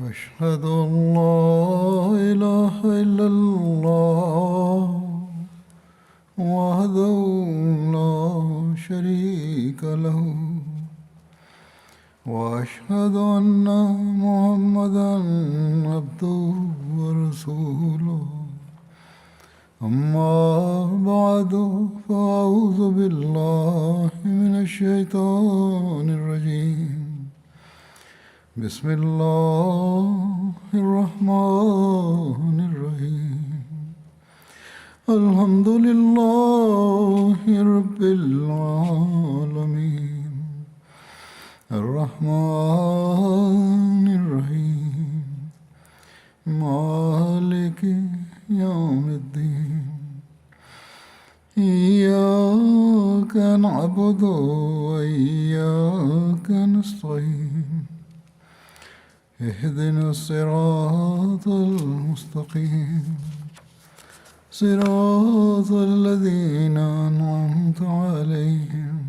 أشهد أن لا إله إلا الله وحده لا شريك له وأشهد أن محمدا عبده ورسوله أما بعد فأعوذ بالله من الشيطان الرجيم بسم الله الرحمن الرحيم الحمد لله رب العالمين الرحمن الرحيم مالك يوم الدين إياك نعبد وإياك نستعين اهدنا الصراط المستقيم صراط الذين أنعمت عليهم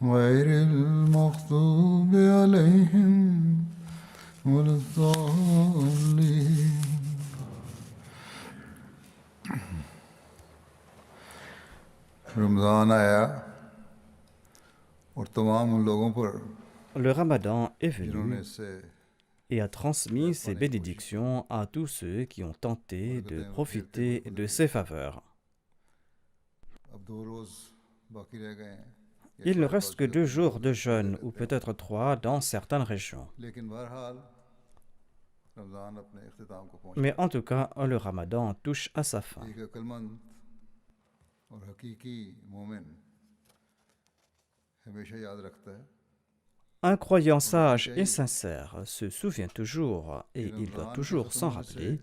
غير المغضوب عليهم ولا الضالين रमज़ान आया और तमाम उन लोगों पर Le Ramadan est जिन्होंने venu इससे et a transmis ses bénédictions à tous ceux qui ont tenté de profiter de ses faveurs. अब 2 रोज़ बाकी रह गए हैं या Il ne शायद reste que बाकी 2 होते हैं, jours de रहते jeûne ou हैं। peut-être 3 dans certaines régions. लेकिन बहरहाल रमज़ान अपने इख्तिताम को पहुंच Mais en tout cas, le Ramadan touche à sa fin. एक अक्लमंद और हकीकी मोमिन हमेशा याद रखता है Un croyant sage et sincère se souvient toujours, et il doit toujours s'en rappeler,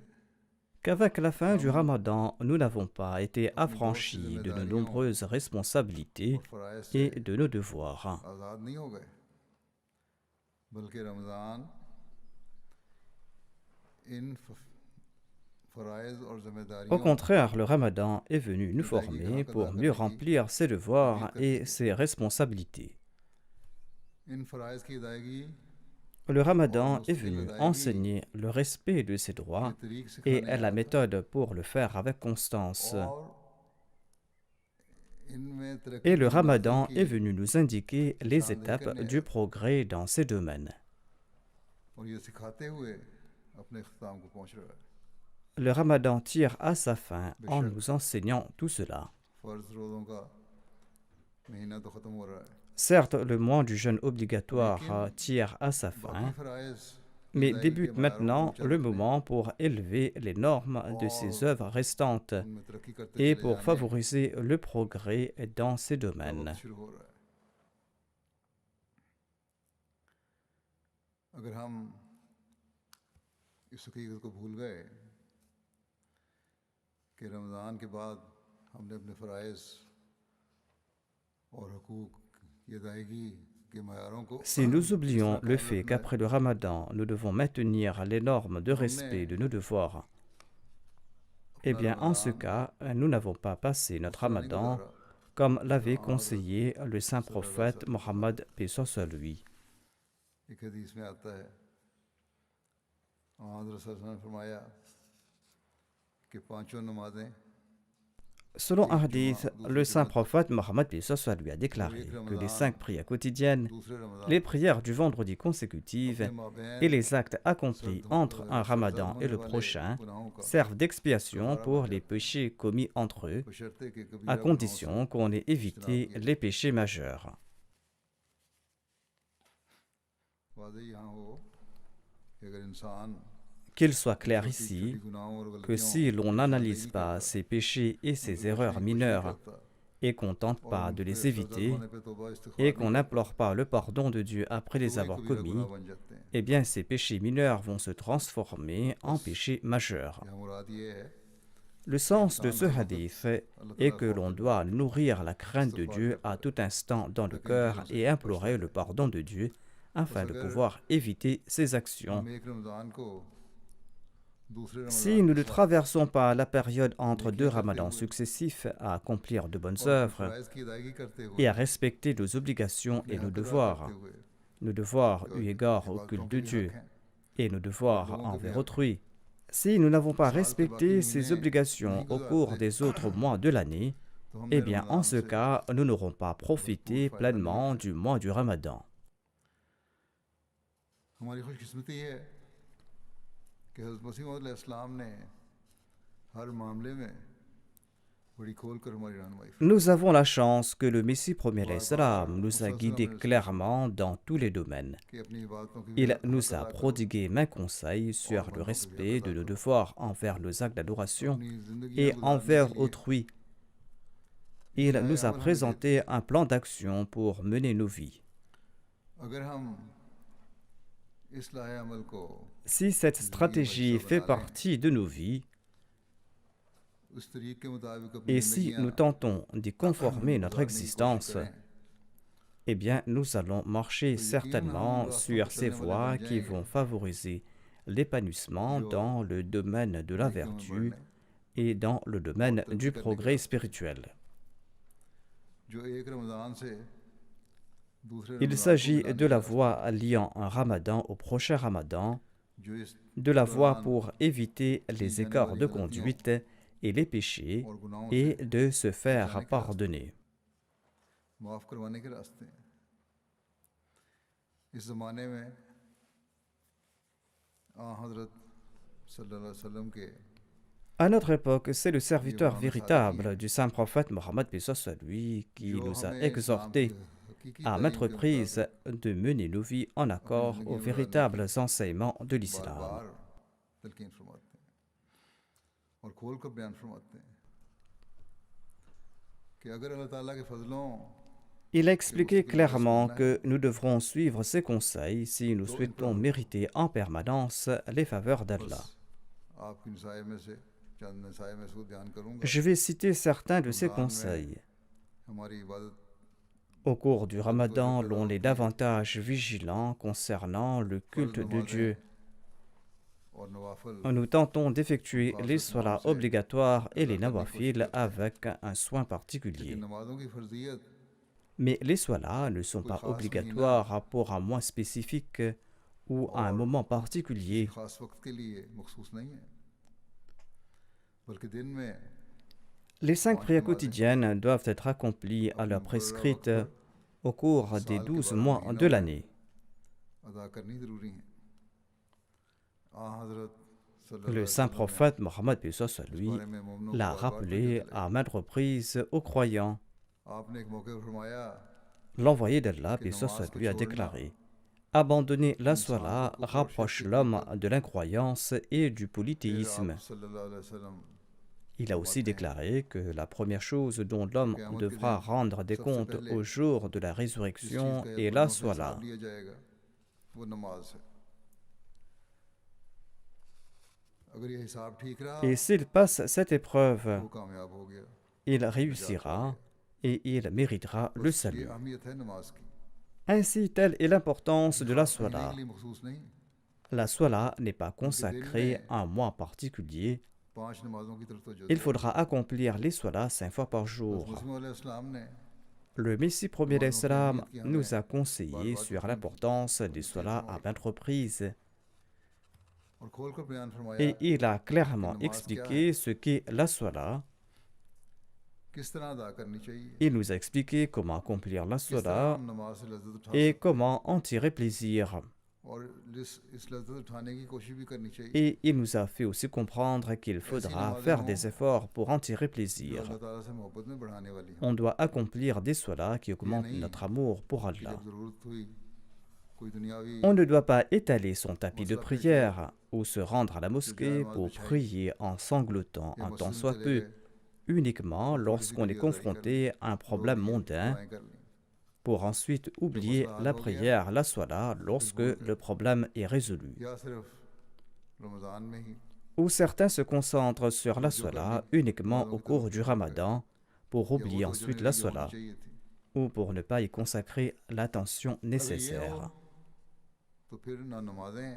qu'avec la fin du Ramadan, nous n'avons pas été affranchis de nos nombreuses responsabilités और फ़राइज़ et से de nos devoirs. आज़ाद नहीं हो गए बल्कि रमज़ान इन फ़राइज़ और Au ज़िम्मेदारियों contraire, le Ramadan est venu nous former pour mieux remplir ses devoirs et ses responsabilités. इन फ़राइज़ की अदायगी Le Ramadan est venu enseigner le respect de ses droits के तरीक़ et सिखाने la méthode pour le faire avec constance. और इनमें तरक्की Et le की Ramadan मंज़िल est की venu nous indiquer les étapes du progrès dans ces domaines. और ये सिखाते हुए अपने इख्तिताम को पहुंच रहा है Le Ramadan tire à sa fin en nous enseignant tout cela. फ़र्ज़ रोज़ों का महीना तो ख़त्म हो रहा है Certes, le mois du jeûne obligatoire tire à sa बाकी fin, फ़राइज़ mais अदायगी के débute मयारों को maintenant ऊंचा le रखने moment pour élever les normes de ces œuvres restantes उनमें तरक्की करते et चले pour जाने favoriser le progrès dans ces का domaines. वक्त शुरू हो रहा है अगर हम इस हकीकत को भूल गए कि रमज़ान के बाद हमने अपने फ़राइज़ और हकूक़ की अदायगी के मयारों को Si nous oublions le कायम fait रखना है, qu'après le Ramadan, nous devons maintenir les normes de respect de nos devoirs, eh अपना bien, en ce Ramzan cas, nous n'avons pas passé notre दूसरा नहीं Ramadan गुजारा comme l'avait जहाँ हज़रत conseillé le saint सल्लल्लाहु अलैहि prophète Mohammed, paix soit sur lui. एक हदीस में आता है हज़रत सल्लल्लाहु अलैहि वसल्लम ने फरमाया कि 5 नमाजें Selon un एक जुमा hadith, दूसरी le saint जुमा तक prophète Mohammed, paix soit sur lui, a और déclaré एक que les Ramzan 5 prières quotidiennes, दूसरे रमज़ान les तक prières du vendredi consécutives अपने et माबैन les actes accomplis entre un सरजद Ramadan et होने le वाले prochain गुनाहों का servent d'expiation कफारा pour बन les जाता है péchés commis entre eux, बशर्ते कि à कबीरा गुनाहों से condition qu'on ait इज्तनाब évité किया les जाए péchés majeurs. वाज़ेह यहाँ हो कि अगर इंसान Qu'il soit clair छोटी ici छोटी गुनाहों और que गलतियों si l'on की n'analyse नहीं pas करता ses péchés et ses उनकी erreurs तशरीह कुछ नहीं mineures करता et qu'on ne tente और pas de उनके les सरजद éviter होने पे तौबा et इस्तिग़फ़ार qu'on नहीं करता n'implore pas le pardon de Dieu après तो les वही avoir कबीरा गुनाह commis, बन जाते हैं eh bien ces péchés mineurs vont se transformer en बस péchés majeurs. यहाँ मुराद ये है Le कि sens de इंसान ce हर वक्त hadith अल्लाह est ताला que का l'on खौफ doit nourrir la crainte de इस्तिग़फ़ार Dieu करता à है tout instant dans le ताकि इन cœur चीज़ों से et बचता implorer le रहे pardon de Dieu बस afin de अगर pouvoir éviter ces actions. हम एक रमज़ान को दूसरे Si रमज़ान nous के ne साथ traversons pas la période entre 2 नेकियां करते ramadans हुए successifs à accomplir de bonnes और अपने œuvres फ़राइज़ की अदायगी करते et हुए à respecter nos obligations अपने et हक अदा करते हुए nos devoirs eu égard au इबादतों culte के de भी हक Dieu, हैं et nos devoirs envers autrui. Si nous n'avons pas respecté ces obligations au cours des autres mois de l'année, eh bien, en ce cas, nous n'aurons pas profité pleinement du mois du Ramadan. हमारी खुशकिस्मती है कि हज़रत मसीह मौऊद अलैहिस्सलाम ने हर मामले में बड़ी खोल कर हमारी रहनुमाई फरमाई। Nous avons la chance que le Messie premier l'Islam nous a guidés clairement dans tous les domaines. कि अपनी इबादतों की Il nous a prodigué maints conseils sur le respect de nos devoirs envers nos actes d'adoration अपनी जिंदगी et envers autrui. Il nous a présenté un plan d'action pour mener nos vies. अगर हम इस्लाह अमल को Si cette stratégie fait partie de nos vies, उस तरीके के मुताबिक अपनी et si nous tentons d'y conformer notre existence, eh bien, nous allons marcher certainement sur ces voies qui vont favoriser l'épanouissement dans le domaine de la vertu et dans le domaine du progrès spirituel. जो एक रमज़ान से दूसरे Il s'agit de la voie liant un ramadan au prochain ramadan, जो इस de la voie pour éviter les écarts de conduite et les péchés, और गुनाहों et de se faire pardonner. माफ करवाने के रास्ते हैं। इस ज़माने में हज़रत सल्लल्लाहु अलैहि वसल्लम के À notre époque, c'est le serviteur véritable du saint prophète Mohammed paix soit sur lui qui nous a exhortés à maintes reprises de mener nos vies en accord aux véritables enseignements de l'islam. बार तलकीन फरमाते हैं और खोल कर बयान फरमाते हैं कि अगर अल्लाह ताला के फजलों Il a expliqué clairement que nous devrons suivre ses conseils si nous souhaitons mériter en permanence les faveurs d'Allah. आपकी नसाए में से चंद नसाए में से ध्यान करूंगा। Je vais citer certains de ces conseils. हमारी इबादत Au cours du Ramadan, l'on est davantage vigilant concernant le culte de Dieu. और नवाफिल Nous tentons d'effectuer les solas obligatoires et les nawafil avec un soin particulier. नमाजों की फर्जियत Mais les solas ne sont pas obligatoires pour un mois spécifique ou à un moment particulier. खास वक्त के लिए मखसूस नहीं है, बल्कि दिन में Les 5 prières quotidiennes doivent être accomplies à l'heure prescrite au cours des 12 mois de l'année. अदा करनी जरूरी है। हज़रत Le saint prophète Mohammed paix soit sur lui l'a rappelé à maintes reprises aux croyants. आपने एक मौके पर फरमाया L'envoyé d'Allah paix soit sur lui a déclaré: Abandonner la sola rapproche l'homme de l'incroyance et du polythéisme. आप सल्लल्लाहु अलैहि वसल्लम Il a aussi déclaré que la première chose dont l'homme devra rendre des comptes au jour de la résurrection est la sola. लिया जाएगा वो नमाज है। अगर ये हिसाब ठीक रहा Et s'il passe cette épreuve, वो कामयाब हो गया। il réussira et il méritera le ये salut. अहमियत है नमाज की, Ainsi, telle est l'importance de la sola. के लिए मखसूस नहीं। La sola n'est pas consacrée à un mois particulier. 5 नमाजों की तरफ तो Il faudra accomplir les solas 5 fois par jour. Le Messie premier d'Islam nous a conseillé sur l'importance des solas à maintes reprises. और खोल कर बयान फरमाया Et il a clairement expliqué ce qu'est la sola. किस तरह अदा करनी चाहिए, Il nous a expliqué comment accomplir la किस तरह sola हम नमाज से लज्जत उठा et comment en tirer plaisir. और इस लज्जत उठाने की कोशिश भी करनी चाहिए Et il nous a fait aussi comprendre qu'il faudra faire des efforts pour en tirer जो plaisir. अल्लाह ताला से मोहब्बत में बढ़ाने वाली है। On doit accomplir des solas qui augmentent notre amour pour कि Allah. जब जरूरत हुई कोई दुनियावी On ne doit pas étaler son tapis de prière ou se rendre à la mosquée pour prier en sanglotant un tant soit peu, uniquement lorsqu'on est confronté à un problème mondain, दुआएं कर ली, pour ensuite oublier la prière, la sola, lorsque le problème est résolu. या सिर्फ रमज़ान में ही Ou certains se concentrent sur la sola uniquement au cours du Ramadan pour oublier ensuite la sola, चाहिए थी, ou pour ne pas y consacrer l'attention अगर ये nécessaire. हो तो फिर ना नमाजें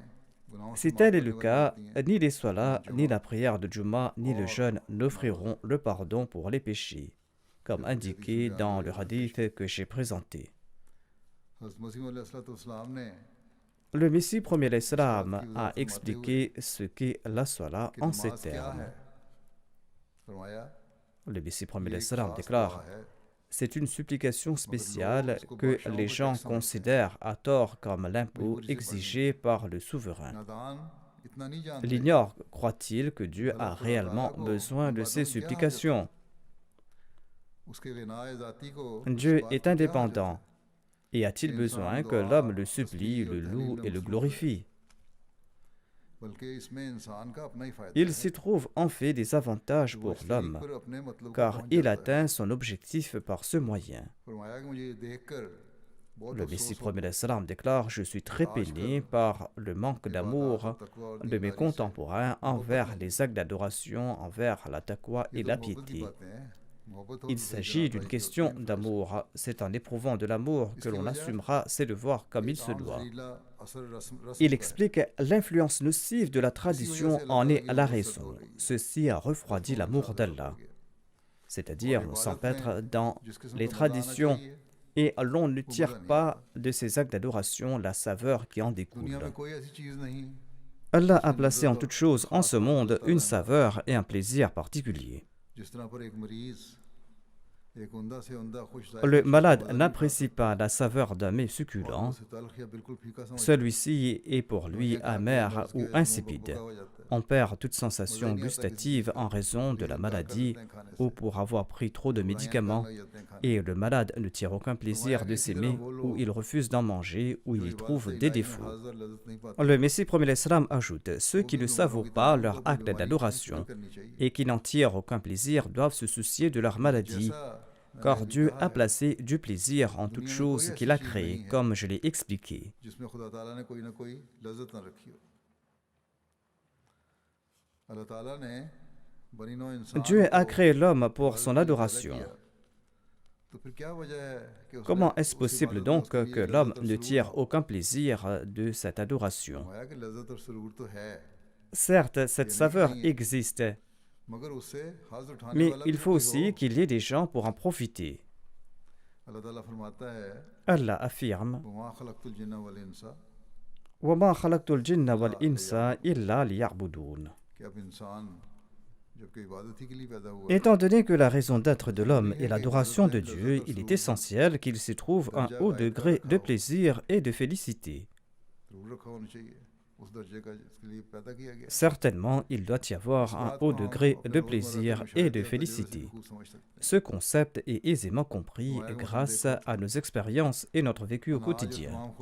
गुनाहों से Si माफ tel est करने le वाली cas, होती हैं, ni les solas, ni la prière de Juma, ni le jeûne n'offriront le pardon pour les péchés, comme indiqué dans le hadith que j'ai présenté. हज़रत मसीह अलैहिस्सलाम ने Le Messie premier l'Islam a expliqué ce qu'est la salat en ces termes. Le Messie premier l'Islam déclare: c'est une supplication spéciale que les gens considèrent à tort comme l'impôt exigé par le souverain. L'ignore, croit-il, que Dieu a réellement besoin de ces supplications? Dieu est indépendant. Et a-t-il besoin que l'homme le supplie, le loue et le glorifie? Il s'y trouve en fait des avantages pour l'homme, car il atteint son objectif par ce moyen. Le Messie premier l'Islam déclare: je suis très peiné par le manque d'amour de mes contemporains envers les actes d'adoration, envers la taqwa et la piété. Il s'agit d'une question d'amour. C'est en éprouvant de l'amour que l'on assumera ses devoirs comme il se doit. Il explique: l'influence nocive de la tradition en est la raison. Ceci a refroidi l'amour d'Allah. C'est-à-dire, on s'empêtre dans les traditions et l'on ne tire pas de ces actes d'adoration la saveur qui en découle. Allah a placé en toute chose en ce monde une saveur et un plaisir particulier. Le malade n'apprécie pas la saveur d'un mets succulent. Celui-ci est pour lui amer ou insipide. On perd toute sensation gustative en raison de la maladie ou pour avoir pris trop de médicaments, et le malade ne tire aucun plaisir de ces mets ou il refuse d'en manger ou il y trouve des défauts. Le Messie premier l'Islam ajoute: ceux qui ne savourent pas leur acte d'adoration et qui n'en tirent aucun plaisir doivent se soucier de leur maladie, car Dieu a placé du plaisir en toute chose qu'il a créée, comme je l'ai expliqué. Dieu a créé l'homme pour son adoration. Comment est-ce possible donc que l'homme ne tire aucun plaisir de cette adoration? Certes, cette saveur existe, mais il faut aussi qu'il y ait des gens pour en profiter. Allah affirme: وَمَا خَلَقْتُ الْجِنَّ وَالْإِنسَ إِلَّا لِيَعْبُدُونَ. Étant donné que la raison d'être de l'homme est l'adoration de Dieu, il est essentiel qu'il s'y trouve un haut degré de plaisir et de félicité. Certainement, il doit y avoir un haut degré de plaisir et de félicité. Ce concept est aisément compris grâce à nos expériences et notre vécu au quotidien.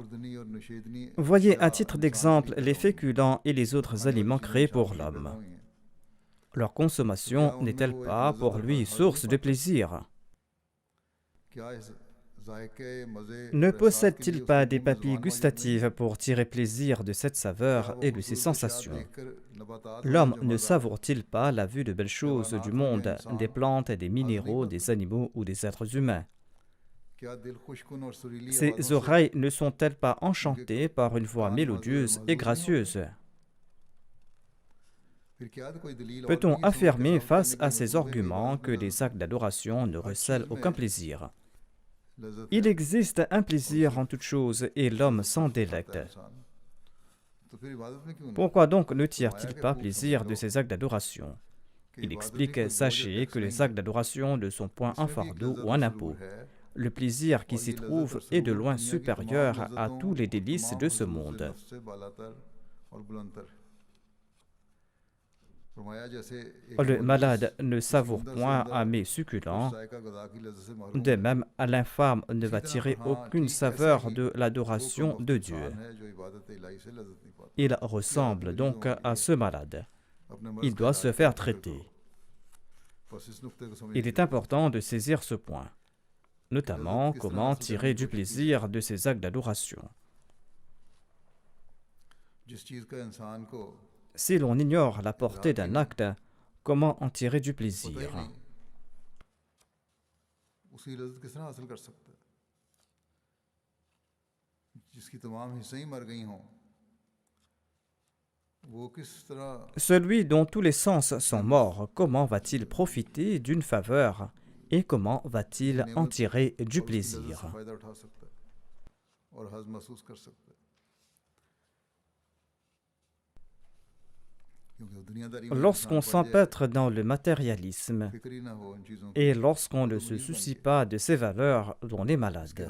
Voyez à titre d'exemple les féculents et les autres aliments créés pour l'homme. Leur consommation n'est-elle pas pour lui source de plaisir? Ne possède-t-il pas des papilles gustatives pour tirer plaisir de cette saveur et de ces sensations? L'homme ne savoure-t-il pas la vue de belles choses du monde, des plantes, des minéraux, des animaux ou des êtres humains? Ses oreilles ne sont-elles pas enchantées par une voix mélodieuse et gracieuse? Peut-on affirmer face à ces arguments que les actes d'adoration ne recèlent aucun plaisir? Il existe un plaisir en toute chose et l'homme s'en délecte. Pourquoi donc ne tire-t-il pas plaisir de ces actes d'adoration? Il explique: sachez que les actes d'adoration ne sont point un fardeau ou un impôt. Le plaisir qui s'y trouve est de loin supérieur à tous les délices de ce monde. Le malade ne savoure point un mets succulent. De même, l'infâme ne va tirer aucune saveur de l'adoration de Dieu. Il ressemble donc à ce malade. Il doit se faire traiter. Il est important de saisir ce point, notamment comment tirer du plaisir de ces actes d'adoration. Si l'on ignore la portée d'un acte, comment en tirer du plaisir? Celui dont tous les sens sont morts, comment va-t-il profiter d'une faveur et comment va-t-il en tirer du plaisir? Lorsqu'on s'empêtre dans le matérialisme et lorsqu'on ne se soucie pas de ses valeurs, on est malade.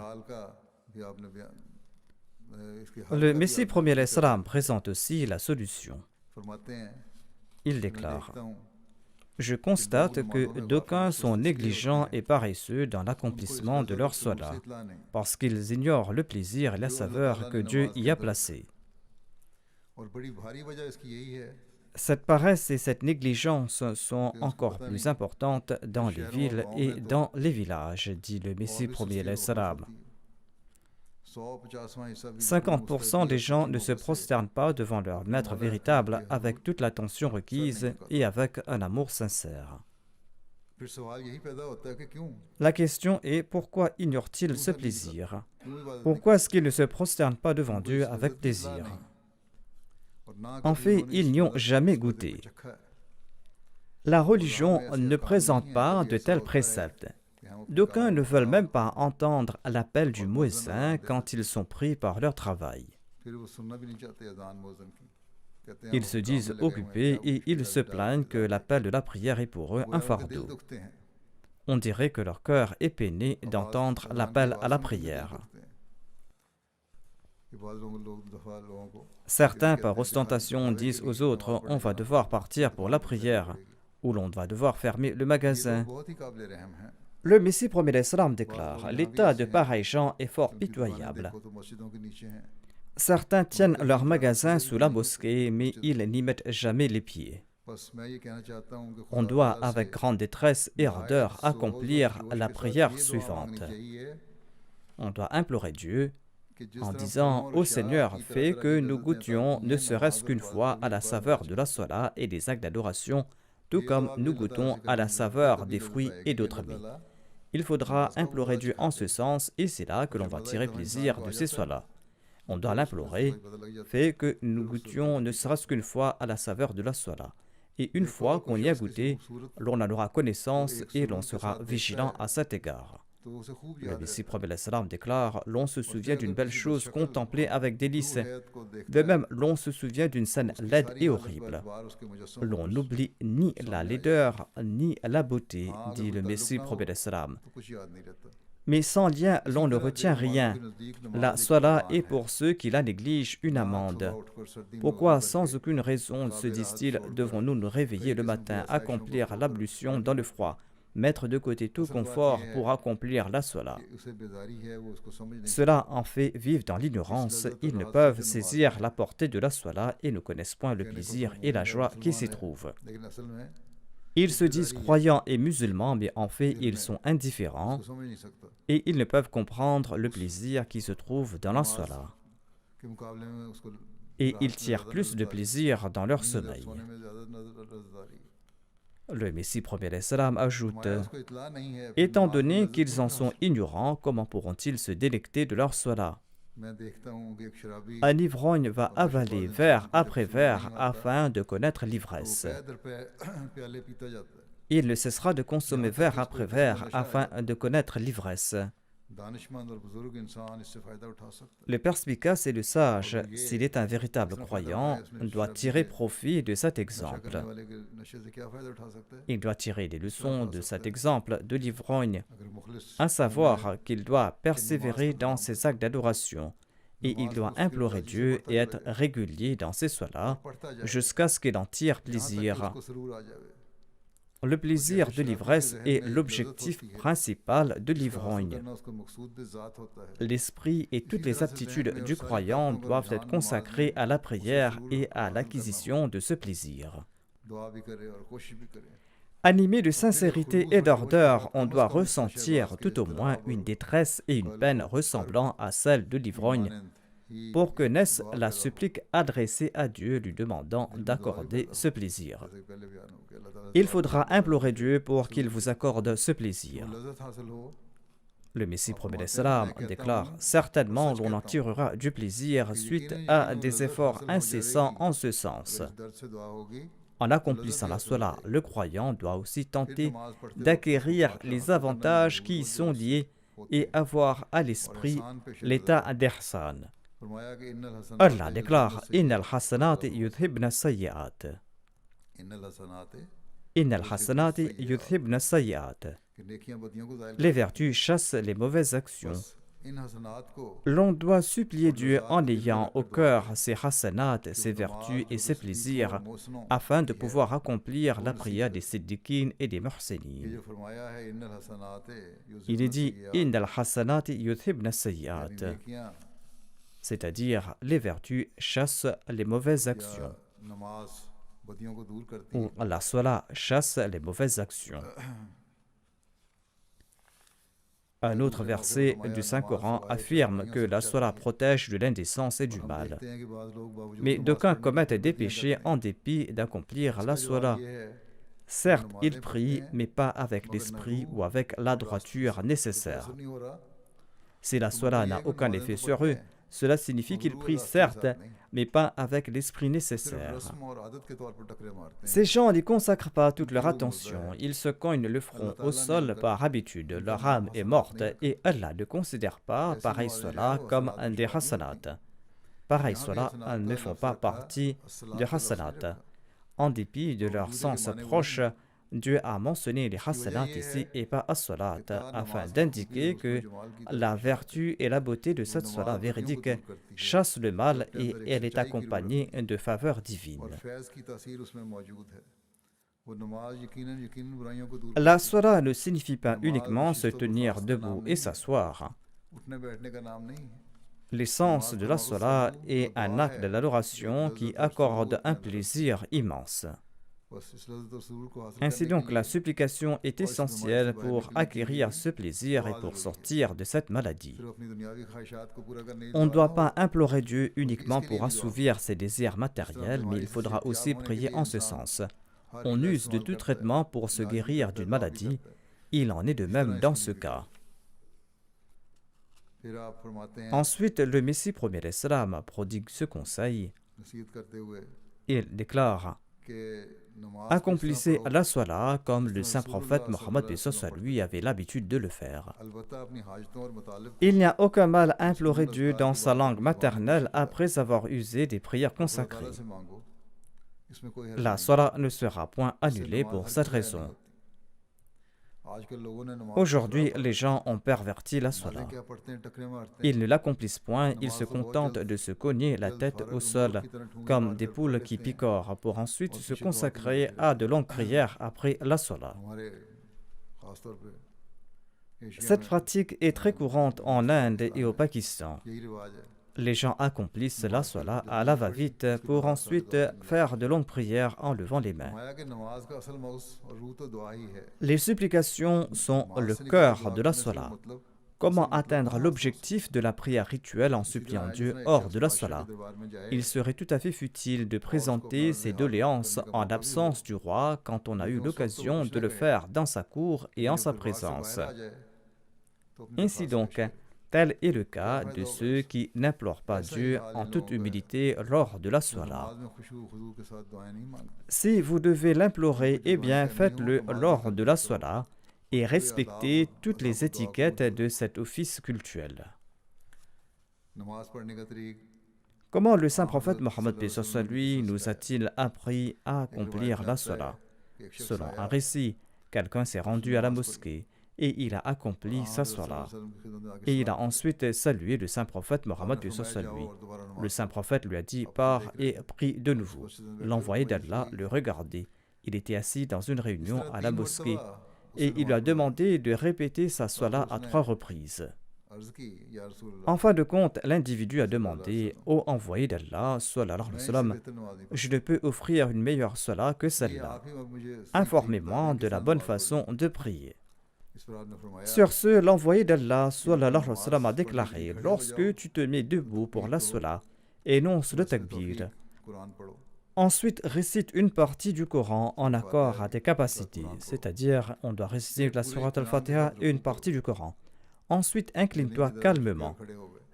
Le Messie premier l'Islam présente aussi la solution. Il déclare: je constate que d'aucuns sont négligents et paresseux dans l'accomplissement de leur salat, parce qu'ils ignorent le plaisir et la saveur que Dieu y a placés. Cette paresse et cette négligence sont encore plus importantes dans les villes et dans les villages, dit le Messie premier l'Islam. 50% des gens ne se prosternent pas devant leur maître véritable avec toute l'attention requise et avec un amour sincère. La question est: pourquoi ignorent-ils ce plaisir? Pourquoi est-ce qu'ils ne se prosternent pas devant Dieu avec plaisir? En fait, ils n'y ont jamais goûté. La religion ne présente pas de tels préceptes. D'aucuns ne veulent même pas entendre l'appel du muezzin quand ils sont pris par leur travail. Ils se disent occupés et ils se plaignent que l'appel de la prière est pour eux un fardeau. On dirait que leur cœur est peiné d'entendre l'appel à la prière. Certains, par ostentation, disent aux autres: on va devoir partir pour la prière, ou l'on va devoir fermer le magasin. Le Messie premier l'Islam déclare: l'état de pareils gens est fort pitoyable. Certains tiennent leur magasin sous la mosquée, mais ils n'y mettent jamais les pieds. On doit, avec grande détresse et ardeur, accomplir la prière suivante. On doit implorer Dieu en disant: ô Seigneur, fais que nous goûtions ne serait-ce qu'une fois à la saveur de la salat et des actes d'adoration, tout comme nous goûtons à la saveur des fruits et d'autres mets. Il faudra implorer Dieu en ce sens, et c'est là que l'on va tirer plaisir de ces salats. On doit l'implorer: fais que nous goûtions ne serait-ce qu'une fois à la saveur de la salat. Et une fois qu'on y a goûté, l'on en aura connaissance et l'on sera vigilant à cet égard. Le Messie premier l'Islam déclare: l'on se souvient d'une belle chose contemplée avec délice. De même, l'on se souvient d'une scène laide et horrible. L'on n'oublie ni la laideur ni la beauté, dit le Messie premier l'Islam. Mais sans lien, l'on ne retient rien. La salat est pour ceux qui la négligent une amende. Pourquoi, sans aucune raison, se disent-ils, devons-nous nous réveiller le matin, accomplir l'ablution dans le froid, mettre de côté tout confort pour accomplir la salat? Ceux-là, en fait, vivent dans l'ignorance. Ils ne peuvent saisir la portée de la salat et ne connaissent point le plaisir et la joie qui s'y trouvent. Ils se disent croyants et musulmans, mais en fait, ils sont indifférents et ils ne peuvent comprendre le plaisir qui se trouve dans la salat. Et ils tirent plus de plaisir dans leur sommeil. Le Messie premier l'Islam ajoute: étant donné qu'ils en sont ignorants, comment pourront-ils se délecter de leur salat? Un ivrogne va avaler verre après verre afin de connaître l'ivresse. Il ne cessera de consommer verre après verre afin de connaître l'ivresse. Le perspicace et le sage, s'il est un véritable croyant, doit tirer profit de cet exemple. Il doit tirer des leçons de cet exemple de l'ivrogne, à savoir qu'il doit persévérer dans ses actes d'adoration et il doit implorer Dieu et être régulier dans ses salats jusqu'à ce qu'il en tire plaisir. Le plaisir de l'ivresse est l'objectif principal de l'ivrogne. L'esprit et toutes les aptitudes du croyant doivent être consacrés à la prière et à l'acquisition de ce plaisir. Animé de sincérité et d'ardeur, on doit ressentir tout au moins une détresse et une peine ressemblant à celle de l'ivrogne, pour que naisse la supplique adressée à Dieu lui demandant d'accorder ce plaisir. Il faudra implorer Dieu pour qu'il vous accorde ce plaisir. Le Messie premier l'Islam déclare: certainement l'on en tirera du plaisir suite à des efforts incessants en ce sens. En accomplissant la salat, le croyant doit aussi tenter d'acquérir les avantages qui y sont liés et avoir à l'esprit l'état d'ihsan. Allah déclare: Innal hasanat yudhibna sayyi'at. In Hasnat In al-hasanati yudhibna sayyi'at. कि नेकियां बदियों को जाहिर Les vertus chassent les mauvaises actions. बस इन हसनात को L'on doit supplier Dieu en ayant au cœur ses hasanat, ses vertus et ses plaisirs, afin de pouvoir accomplir la prière des siddiqines et des ये muhsinin. जो फरमाया है इन हसनात Il est dit In al-hasanati yudhibna यानी sayyi'at, नेकियां c'est-à-dire les vertus chassent les mauvaises या actions, नमाज बदियों को दूर करती ou है la salat chasse les mauvaises actions. Un autre verset du Saint-Coran affirme que la salat protège de l'indécence et du हम mal. देखते हैं कि बाज़ लोग बावजूद Mais नमाज d'aucuns पढ़ने के commettent des गलतियां péchés करते हैं en dépit d'accomplir la इसका जवाब salat. ये है Certes, ils नमाज़ें prient, पढ़ते हैं mais pas avec l'esprit ou avec la droiture nécessaire. असर नहीं हो रहा Si la तो salat मतलब ये n'a है कि aucun नमाज़ें effet तो sur पढ़ते eux, हैं cela signifie qu'ils मगरूर prient रास्ते के certes, साथ नहीं mais pas avec l'esprit सिर्फ nécessaire. रस्म और आदत के तौर पर टकरे मारते हैं Ces gens n'y consacrent pas toute leur attention, ils se cognent le front au sol par habitude, leur âme est morte et Allah ne considère pas pareil cela comme un des hasanat. Pareil cela ne font pas partie de hasanat. En dépit de leur sens proche, Dieu a mentionné les hasanat ici et pas as-salat, afin d'indiquer que la vertu et la beauté de cette salat véridique chassent le mal et elle est accompagnée de faveurs divines. और फैज़ की तासीर उसमें मौजूद है वो नमाज यकीनन बुराइयों को दूर La salat ne signifie pas uniquement se tenir debout et s'asseoir. उठने बैठने का नाम नहीं है L'essence de la salat est un acte de l'adoration qui accorde un plaisir immense. बस इस लज़्ज़त और सुरूर को हासिल Ainsi करने donc, के la लिए supplication est essentielle pour acquérir ce plaisir et pour sortir de cette maladie. सिर्फ अपनी दुनियावी ख्वाहिशात को पूरा करने की On ne दुआ doit ना pas हो implorer Dieu uniquement pour assouvir ses désirs matériels, mais il faudra aussi prier en ce sens. हर On इलाज use de इस्तेमाल tout करता है traitement pour se इलाज भी guérir करता है d'une दवा भी maladie. करता है Il en est de même dans ce cas. फिर आप फरमाते हैं Ensuite, le Messie premier l'Islam prodigue ce conseil. नसीहत करते हुए Il déclare कि नमाज को इस तरह Accomplissez पढ़ो la salat comme le saint prophète Mohammed lui avait l'habitude de le faire. अलबत्ता अपनी हाजतों और Mutalib Il n'y a aucun mal à implorer Dieu dans sa langue maternelle après avoir usé des prières खुदा consacrées. ताला से मांगो इसमें कोई हर्ज La नहीं salat ne sera point इससे annulée नमाज pour हर cette जगह नहीं raison. होती आजकल लोगों ने नमाज Aujourd'hui, les gens ont perverti la नमाजें salat. क्या पढ़ते हैं टकरे मारते हैं Ils ne l'accomplissent point, ils se contentent de se cogner la tête au sol comme des poules qui picorent pour ensuite se consacrer à de longues prières après la salat. हमारे खास तौर पे एशिया Cette में pratique est très courante en Inde et au Pakistan. यही रिवाज है Les gens accomplissent la salat à la va-vite pour ensuite faire de longues prières en levant les mains. फरमाया कि नमाज का असल मौस और रूह तो दुआ ही है Les supplications sont le cœur de la salat. मतलब Comment atteindre l'objectif de la prière rituelle en suppliant Dieu hors de la salat? Il serait tout à fait futile de présenter ses doléances en l'absence du roi quand on a eu l'occasion de le faire dans sa cour et en sa présence. Ainsi donc, tel est le cas de ceux qui n'implorent pas Dieu en toute humilité lors de la salat. Si vous devez l'implorer, eh bien faites-le lors de la salat et respectez toutes les étiquettes de cet office cultuel. Comment le saint prophète Mohammed lui nous a-t-il appris à accomplir la salat? Selon un récit, quelqu'un s'est rendu à la mosquée et il a accompli sa salat. Et il a ensuite salué le saint prophète Mohammed lui. Le saint prophète lui a dit « Pars et prie de nouveau ». L'envoyé d'Allah le regardait. Il était assis dans une réunion à la mosquée et il lui a demandé de répéter sa salat à 3 reprises. En fin de compte, l'individu a demandé au envoyé d'Allah, sallallahu alayhi wa sallam, je ne peux offrir une meilleure salat que celle-là. Informez-moi de la bonne façon de prier. Sur ce, l'envoyé d'Allah, sallallahu alayhi wa sallam, a déclaré, lorsque tu te mets debout pour la salat, énonce le takbir. Ensuite, récite une partie du Coran en accord à tes capacités, c'est-à-dire on doit réciter la sourate al-Fatiha et une partie du Coran. Ensuite, incline-toi calmement,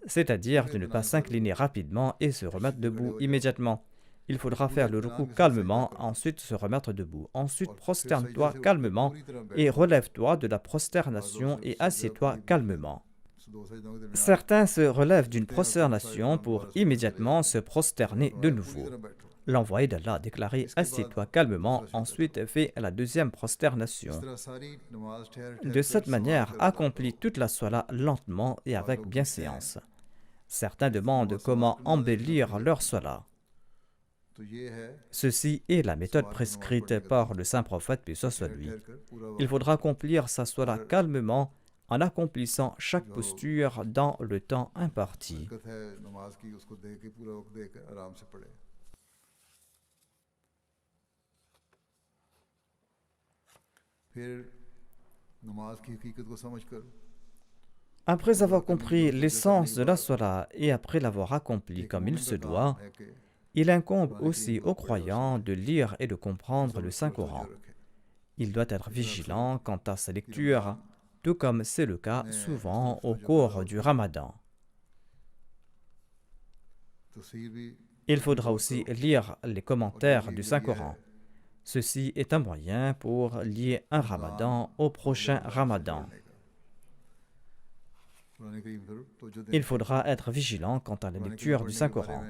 c'est-à-dire de ne pas s'incliner rapidement et se remettre debout immédiatement. Il faudra faire le ruku calmement, ensuite se remettre debout. Ensuite, prosterne-toi calmement et relève-toi de la prosternation et assieds-toi calmement. Certains se relèvent d'une prosternation pour immédiatement se prosterner de nouveau. L'envoyé d'Allah a déclaré « Assieds-toi calmement », ensuite fait la deuxième prosternation. De cette manière, accomplis toute la salat lentement et avec bienséance. Certains demandent comment embellir leur salat. Ceci est la méthode prescrite par le saint prophète, paix soit lui. Il faudra accomplir sa salat calmement en accomplissant chaque posture dans le temps imparti. Après avoir compris l'essence de la salat et après l'avoir accomplie comme il se doit, il incombe aussi aux croyants de lire et de comprendre le Saint-Coran. Il doit être vigilant quant à sa lecture, tout comme c'est le cas souvent au cours du Ramadan. Il faudra aussi lire les commentaires du Saint-Coran. Ceci est un moyen pour lier un Ramadan au prochain Ramadan. Il faudra être vigilant quant à la lecture du Saint-Coran.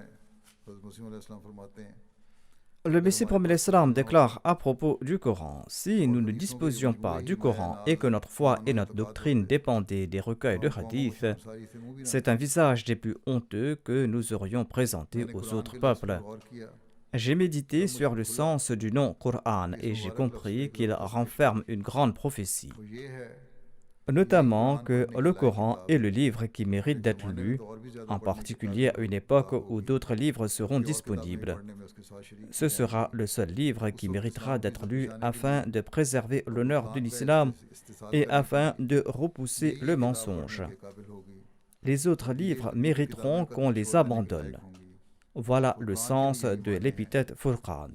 Le Messie promet l'Islam déclare à propos du Coran: si nous ne disposions pas du Coran et que notre foi et notre doctrine dépendaient des recueils de hadith, c'est un visage des plus honteux que nous aurions présenté aux autres peuples. J'ai médité sur le sens du nom Coran et j'ai compris qu'il renferme une grande prophétie. Notamment que le Coran est le livre qui mérite d'être lu, en particulier à une époque où d'autres livres seront disponibles. Ce sera le seul livre qui méritera d'être lu afin de préserver l'honneur de l'islam et afin de repousser le mensonge. Les autres livres mériteront qu'on les abandonne. Voilà le sens de l'épithète Furqan.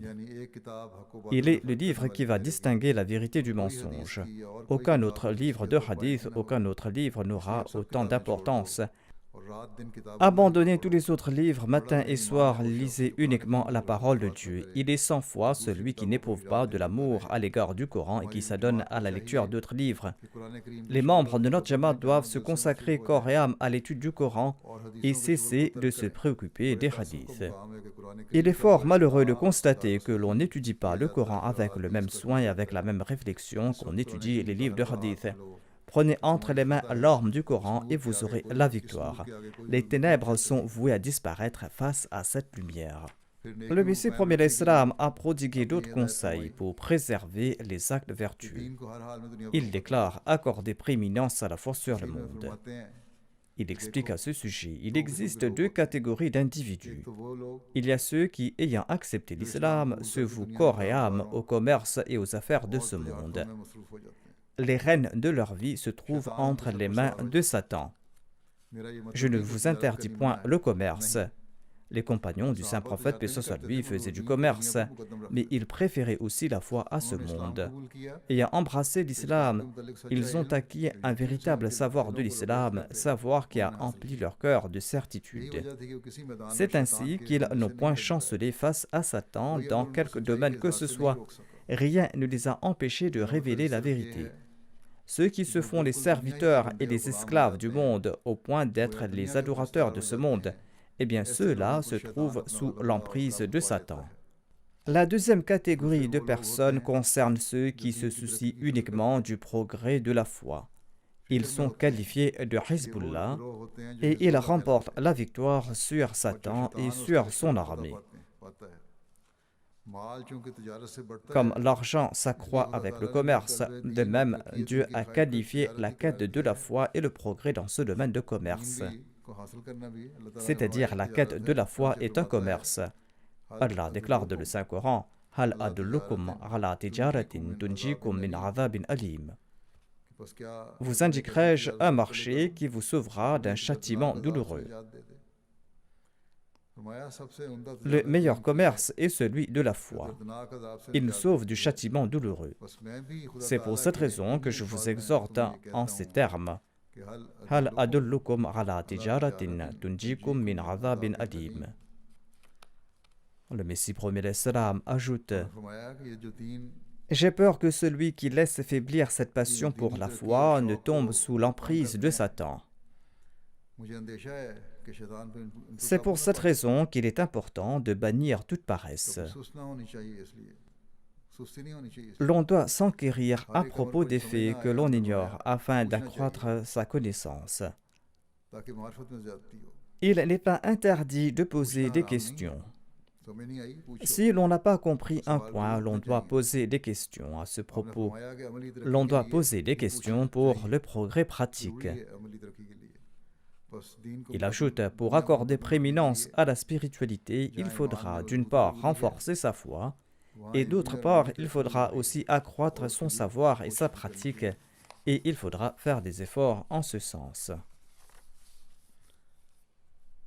Il est le livre qui va distinguer la vérité du mensonge. Aucun autre livre de hadith, aucun autre livre n'aura autant d'importance. Abandonnez tous les autres livres, matin et soir, lisez uniquement la parole de Dieu. Il est 100 fois celui qui n'éprouve pas de l'amour à l'égard du Coran et qui s'adonne à la lecture d'autres livres. Les membres de notre Jamaat doivent se consacrer corps et âme à l'étude du Coran et cesser de se préoccuper des hadiths. Il est fort malheureux de constater que l'on n'étudie pas le Coran avec le même soin et avec la même réflexion qu'on étudie les livres de hadith. Prenez entre les mains l'arme du Coran et vous aurez la victoire. Les ténèbres sont vouées à disparaître face à cette lumière. Le Messie premier l'Islam a prodigué d'autres conseils pour préserver les actes vertueux. Il déclare accorder prééminence à la foi sur le monde. Il explique à ce sujet, il existe deux catégories d'individus. Il y a ceux qui, ayant accepté l'islam, se vouent corps et âme au commerce et aux affaires de ce monde. Les rênes de leur vie se trouvent entre les mains de Satan. Je ne vous interdis point le commerce. Les compagnons du saint prophète, paix soit lui, faisaient du commerce, mais ils préféraient aussi la foi à ce monde. Ayant embrassé l'islam, ils ont acquis un véritable savoir de l'islam, savoir qui a empli leur cœur de certitude. C'est ainsi qu'ils n'ont point chancelé face à Satan dans quelque domaine que ce soit. Rien ne les a empêchés de révéler la vérité. Ceux qui se font les serviteurs et les esclaves du monde au point d'être les adorateurs de ce monde, eh bien ceux-là se trouvent sous l'emprise de Satan. La deuxième catégorie de personnes concerne ceux qui se soucient uniquement du progrès de la foi. Ils sont qualifiés de Hizbullah et ils remportent la victoire sur Satan et sur son armée. Comme l'argent s'accroît avec le commerce, de même Dieu a qualifié la quête de la foi et le progrès dans ce domaine de commerce. C'est-à-dire la quête de la foi est un commerce. Allah déclare dans le Saint-Coran: Hal adullukum ala tijaratin tunjikum min adhabin alim. Vous indiquerai-je un marché qui vous sauvera d'un châtiment douloureux? Le meilleur commerce est celui de la foi. Il nous sauve du châtiment douloureux. C'est pour cette raison que je vous exhorte en ces termes: Hal adullukum ala tijaratin tunjikum min adhabin alim. Le Messie premier l'Islam ajoute: j'ai peur que celui qui laisse faiblir cette passion pour la foi ne tombe sous l'emprise de Satan. मुझे अंदेशा है कि शैतान पे इन पर C'est काबू pour ना cette पा जाए, raison qu'il est important de bannir toute तो paresse. फिर सुस्त ना होनी चाहिए, इसलिए सुस्ती नहीं होनी चाहिए इसलिए L'on doit s'enquérir à हर एक अमर propos को des जो समझ ना faits que आए, l'on हमने ignore फरमाया afin पूछना चाहिए, d'accroître sa connaissance. ताकि मार्फत में ज्यादती हो। Il n'est pas interdit de poser पूछना des हराम नहीं है, questions. समझ नहीं आई पूछो, Si l'on n'a pas compris un सवाल point, जरूर l'on रखना doit चाहिए। poser des questions à ce आपने propos. फरमाया कि अमली तरक्की L'on के doit लिए poser des ये पूछना questions pour चाहिए, le progrès pratique. जरूरी है अमली तरक्की के लिए। बस दीन को Il मुकम्मल ajoute, pour दुनिया को accorder मुकम्मल रखने के prééminence लिए à la spiritualité, il जहाँ ईमान faudra में d'une मजबूती part जरूरी है, renforcer sa foi वहाँ et इल्मी d'autre और part अमली il तरक्की faudra जरूरी है, aussi और accroître उसके son लिए savoir et कोशिश sa भी करनी pratique है। et il faudra faire des efforts en ce sens.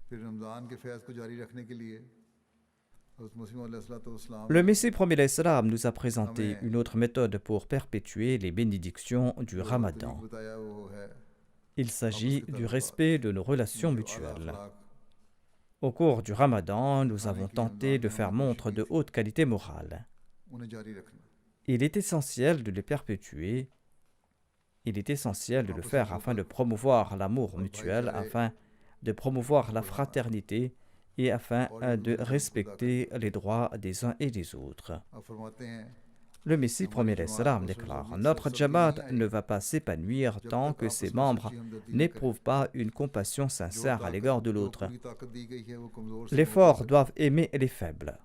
फिर रमज़ान के फैज़ को जारी रखने के लिए हज़रत मसीह अलैहिस्सलाम Le ने Messie premier l'Islam nous a présenté une autre méthode pour perpétuer les bénédictions du जो Ramadan. तरीक़ बताया वो है Il s'agit du respect de nos relations mutuelles. अखलाक Au cours du Ramadan, nous खाने avons की tenté रमज़ान de में faire हमने montre कोशिश de की थी, haute qualité morale. उन्हें जारी रखना, Il est essentiel de les perpétuer. Il est essentiel de le आपस में faire afin de मोहब्बत promouvoir l'amour और mutuel, भाईचारे afin de promouvoir la को बढ़ाना fraternité et afin और एक de दूसरे के हकूक़ अदा respecter करना। les droits des uns et des autres. आप फरमाते हैं Le Messie हमारी premier जमात l'Islam रसूल déclare, सल्लल्लाहु notre अलैहि वसल्लम Jamaat नहीं ne आएगी va pas s'épanouir जब tant तक que ses आपस में membres सच्ची हमदर्दी न करें। n'éprouvent pas une compassion जो sincère à ताकत l'égard de जो l'autre. पूरी ताकत दी गई है वो कमज़ोर से Les कम कर forts सके। doivent aimer les faibles.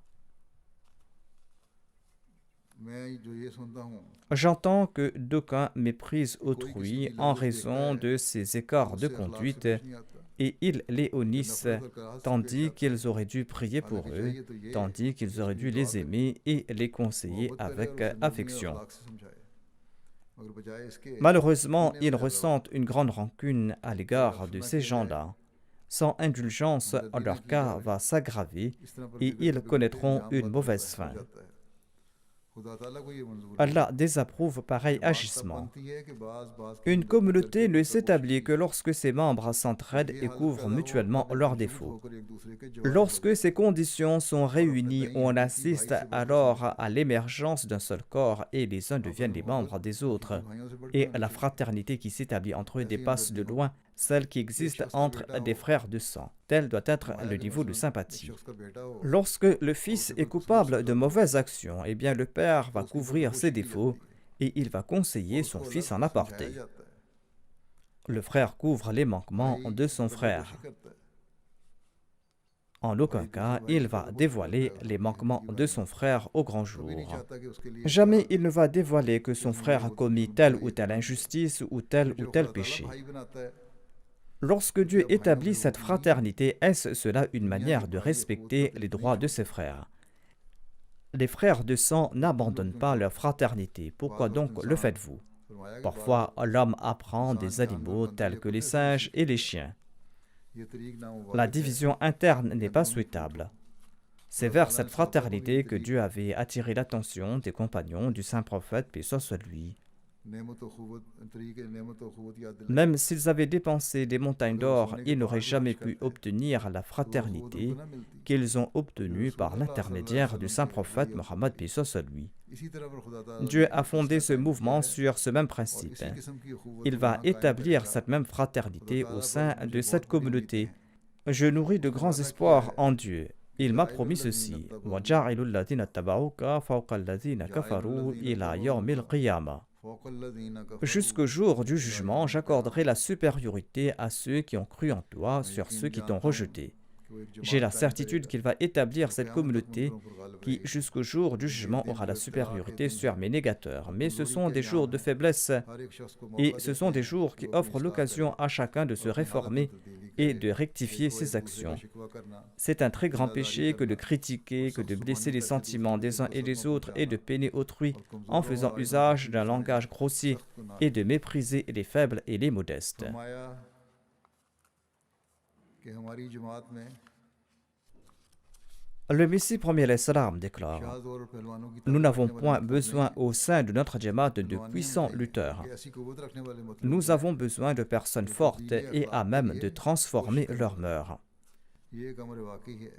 मैं जो ये सुनता हूँ J'entends que d'aucuns méprisent कि कोई किसी autrui की en लज्जत देखता raison है de ses तो écarts de उससे अखलाक से conduite पेश नहीं आता, et ils les कि honnissent नफरत और कराहत से पेश tandis आता है। qu'ils auraient dû prier pour हालांकि eux, चाहिए तो ये tandis कि qu'ils auraient उसके dû लिए दुआ les करे, aimer et les conseiller मोहब्बत करे और avec उसे नरमी और affection. अखलाक से समझाए, मगर बजाय इसके Malheureusement, कीने ils में ज्यादा ressentent une grande rancune à अगर l'égard अफसोस de न ces किया जाए, gens-là. Sans indulgence, हमदर्दी न leur की cas जाए, va s'aggraver इस तरह et बिगड़ते ils बिगड़ते connaîtront अंजाम une बद mauvaise हो fin. जाता है। खुदा ताला को ये मंजूर नहीं। Allah désapprouve pareil जमात तब agissement. बनती है कि बाज़ की Une हमदर्दी communauté करके ne खुद पर कोशिश s'établit की que जाए। lorsque ses membres जब s'entraident ये et हालत couvrent पैदा हो mutuellement तब leurs मजबूत défauts. होकर एक दूसरे के जवाब Lorsque ces conditions sont réunies, नहीं on है कि assiste भाई से बढ़कर alors समझते à l'émergence d'un seul corps et les uns आपस deviennent में les मोहब्बत membres des किसी autres. भाइयों से बढ़कर Et होनी la चाहिए। fraternité qui s'établit entre eux ऐसी dépasse de हमदर्दी हो, loin celle qui एक existe शख्स का entre बेटा des हो, frères de sang. Tel doit être फरमाया le कि niveau de मसलन एक sympathie. शख्स का बेटा हो Lorsque le और fils उसे est कोई कसूर coupable de सजा दी mauvaises जाए actions, eh bien le père तो va उसकी बढ़कर couvrir ses कोशिश की défauts जाती है et il va conseiller और son उसको fils अलग en समझाया aparté. जाता है। Le frère couvre les manquements भाई de son कदर frère. दोषी करता है, En aucun भाई दूसरे cas, भाई il की va तौबा करता dévoiler है les उसकी manquements जिंदगी de भर son में, frère au grand कभी नहीं jour. चाहता कि उसके लिए Jamais इख्तियार il ne va dévoiler que कि son उसने frère a वो commis जुल्म telle किया, ou ये telle गुनाह किया। injustice ou फिर tel जब खुदा ताला péché. भाई बनाता है Lorsque तो Dieu क्या भाइयों में établit cette जरूरत नहीं है? fraternité, est-ce cela une दुनिया की manière de भाई अखूत का respecter les तरीक नहीं droits de ses छोड़ते, frères? Les frères de sang हम लोग n'abandonnent क्यों pas छोड़ते leur हैं? fraternité. Pourquoi बाज़ वक्त donc le इंसान faites-vous? फरमाया कि बाज़ Parfois, वक्त l'homme apprend इंसान des जानवर animaux बंदर tels ये que खुद les से नहीं singes et सीखता, les chiens. ये तरीक La नामुबारक है, division interne n'est pas अंदरूनी फूट हो। souhaitable. C'est खुदा vers ताला cette ने सहाबा को भी fraternité यही que तरीक Dieu avait attiré l'attention des compagnons du saint prophète, paix soit sur lui. नेमत व खुवत तरीक नेमत व खुवत याद दिलाया। Même s'ils avaient dépensé des montagnes अगर वो d'or, सोने के ils n'auraient पहाड़ भी jamais खर्च pu करते हैं obtenir la तो वो खुवत fraternité उनको ना मिलती। qu'ils ont जो obtenue रसूल par सल्लल्लाहु अलैहि l'intermédiaire du वसल्लम saint के prophète जरिए Mohammed, होती paix है। soit sur lui. इसी तरह पर खुदा ताला Dieu ने a fondé रिश्ता ce कायम किया mouvement है sur ce même और principe. इसी किस्म की खुवत Il वो va यहाँ कायम établir करेगा। cette même खुदा fraternité ताला au पर sein मुझे de बहुत cette बड़ी उम्मीदें communauté. हैं। Je nourris de उसने grands वादा किया espoirs है en Dieu. Il m'a जाइलुल promis लज़ीना ceci. तबअू وَجَعِلُ الَّذِينَ اتَّبَعُوكَ فَوْقَ الَّذِينَ जाइलुल كَفَرُوا लज़ीना إِلَى يَوْمِ तबअूका الْقِيَامَةِ. फौक़ल लज़ीना कफ़रू Jusqu'au jour du इला jugement, यौमिल j'accorderai क़ियामा। la supériorité à ceux qui ont cru en toi मैं sur ceux यकीन qui t'ont जानता हूँ rejeté. कि वो एक J'ai जमात la कायम certitude करेगा qu'il va établir जो cette क़यामत तक communauté मुनकरों पर गालिब qui, रहेगी। jusqu'au jour du ये jugement, दिन aura जो la इत्तलाक़ के supériorité दिन है sur mes négateurs. और Mais ce कमज़ोरी sont के des jours अय्याम de हैं। faiblesse हर एक शख्स को et मौका ce देते sont des हैं jours कि qui वो अपनी offrent इस्लाह l'occasion करे à chacun de se और अपनी हालत में réformer तब्दीली et करे। de rectifier एक को ses एक दूसरे का actions. शिकवा करना, C'est un très grand रिश्तेदारी péché que de करना और critiquer, que सख्त de blesser ज़ुबानी les करके sentiments दूसरे des को uns et वसत में des autres et de पहुंचाना peiner autrui और en कमज़ोरों faisant और आइज़ों की usage d'un तकलीफ में langage grossier सख्त गुनाह et है। de mépriser les faibles et les modestes. फरमाया कि हमारी जमात में Le Messie premier l'Islam déclare: Shaz और पहलवानों की Nous ताकत n'avons रखने वाले point मतलब besoin नहीं है। au sein de notre Jamaat de पहलवान नहीं puissants चाहिए lutteurs. कि ऐसी कुव्वत रखने वाले मतलब Nous हैं avons besoin de personnes जो fortes तब्दीली et à अखलाक के même लिए de कोशिश transformer करने leurs वाले। mœurs. ये एक अमर वाकई है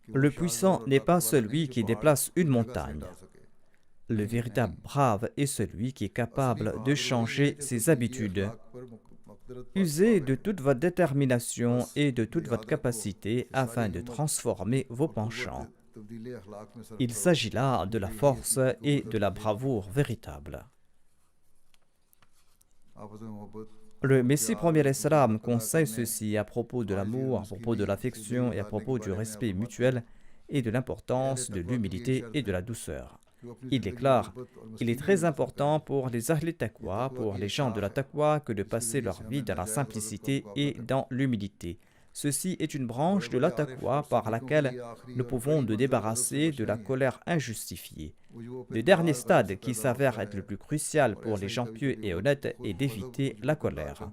कि वो Le शाज़ puissant और n'est pas ताकत वाला नहीं celui जो qui पहाड़ déplace को une जगह से montagne. हटा सके। Le नहीं véritable नहीं brave est celui qui est असली capable de बहादुर वही है changer जो ses तब्दीली habitudes. अखलाक पर मकदूर Usez de toute votre détermination et de toute votre capacité afin de transformer vos penchants. Il s'agit là de la force et de la bravoure véritable. Le Messie premier salam conseille ceci à propos de l'amour, à propos de l'affection et à propos du respect mutuel et de l'importance de l'humilité et de la douceur. Il déclare, il est très important pour les Ahl Taqwa, pour les gens de la Taqwa, que de passer leur vie dans la simplicité et dans l'humilité. Ceci est une branche de la Taqwa par laquelle nous pouvons nous débarrasser de la colère injustifiée. Le dernier stade qui s'avère être le plus crucial pour les gens pieux et honnêtes est d'éviter la colère.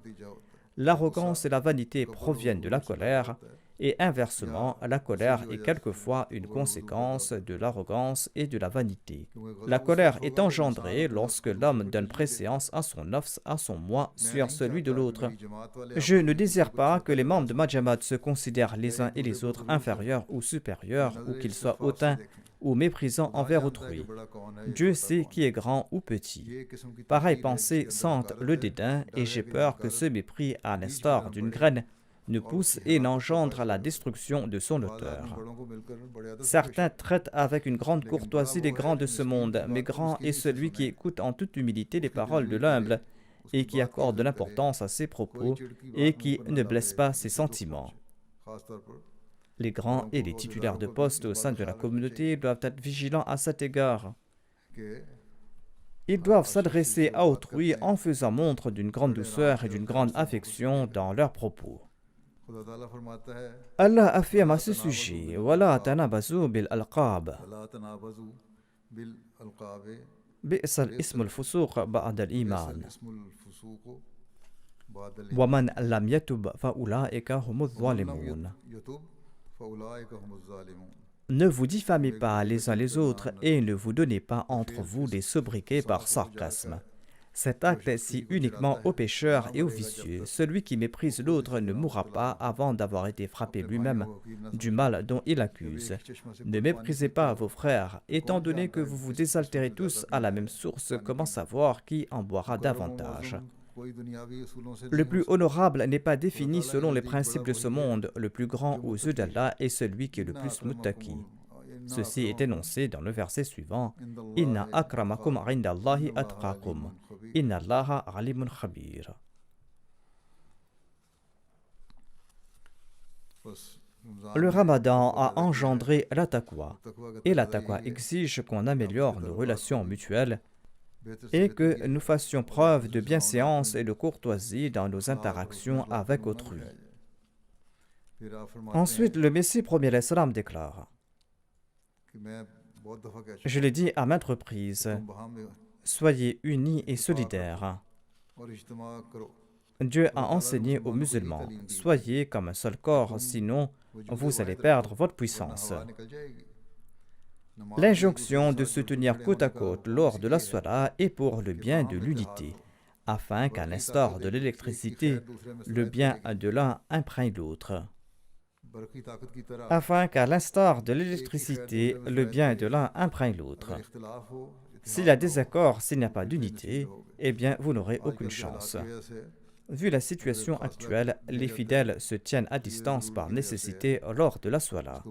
L'arrogance et la vanité proviennent de la colère, et inversement, la colère est quelquefois une conséquence de l'arrogance et de la vanité. La colère est engendrée lorsque l'homme donne préséance à son nafs, à son moi, sur celui de l'autre. Je ne désire pas que les membres de ma Jamaat se considèrent les uns et les autres inférieurs ou supérieurs, ou qu'ils soient hautains ou méprisants envers autrui. Dieu sait qui est grand ou petit. Pareille pensée sente le dédain, et j'ai peur que ce mépris, à l'instar d'une graine, ne pousse et n'engendre la destruction de son auteur. Certains traitent avec une grande courtoisie les grands de ce monde, mais grand est celui qui écoute en toute humilité les paroles de l'humble et qui accorde de l'importance à ses propos et qui ne blesse pas ses sentiments. Les grands et les titulaires de poste au sein de la communauté doivent être vigilants à cet égard. Ils doivent s'adresser à autrui en faisant montre d'une grande douceur et d'une grande affection dans leurs propos. Allah affirme à ce sujet, وَلَا تَنَابَزُوا بِالْأَلْقَابِ بِئْسَ الْإِسْمُ الْفُسُوقُ بَعْدَ الْإِيمَانِ وَمَنْ لَمْ يَتُبْ فَأُولَٰئِكَ هُمُ الظَّالِمُونَ. Ne vous diffamez pas les uns les autres et ne vous donnez pas entre vous des sobriquets par sarcasme. Cet acte est si uniquement aux pécheurs et aux vicieux. Celui qui méprise l'autre ne mourra pas avant d'avoir été frappé lui-même du mal dont il accuse. Ne méprisez pas vos frères, étant donné que vous vous désaltérez tous à la même source, comment savoir qui en boira davantage? Le plus honorable n'est pas défini selon les principes de ce monde. Le plus grand aux yeux d'Allah est celui qui est le plus muttaqi. Ceci est énoncé dans le verset suivant. Inna akramakum indallahi atqakum. Inna Allaha alimun khabir. Le Ramadan a engendré la taqwa, et la taqwa exige qu'on améliore nos relations mutuelles et que nous fassions preuve de bienséance et de courtoisie dans nos interactions avec autrui. Ensuite, le Messie premier salam déclare: je l'ai dit à maintes reprises, soyez unis et solidaires. Dieu a enseigné aux musulmans, soyez comme un seul corps, sinon vous allez perdre votre puissance. L'injonction de se tenir côte à côte lors de la salat est pour le bien de l'unité, afin qu'à l'instar de l'électricité, le bien de l'un imprègne l'autre. Afin qu'à l'instar de l'électricité, le bien de l'un imprègne l'autre. S'il y a désaccord, s'il n'y a pas d'unité, eh bien vous n'aurez aucune chance. Vu la situation actuelle, les fidèles se tiennent à distance par nécessité lors de la salat.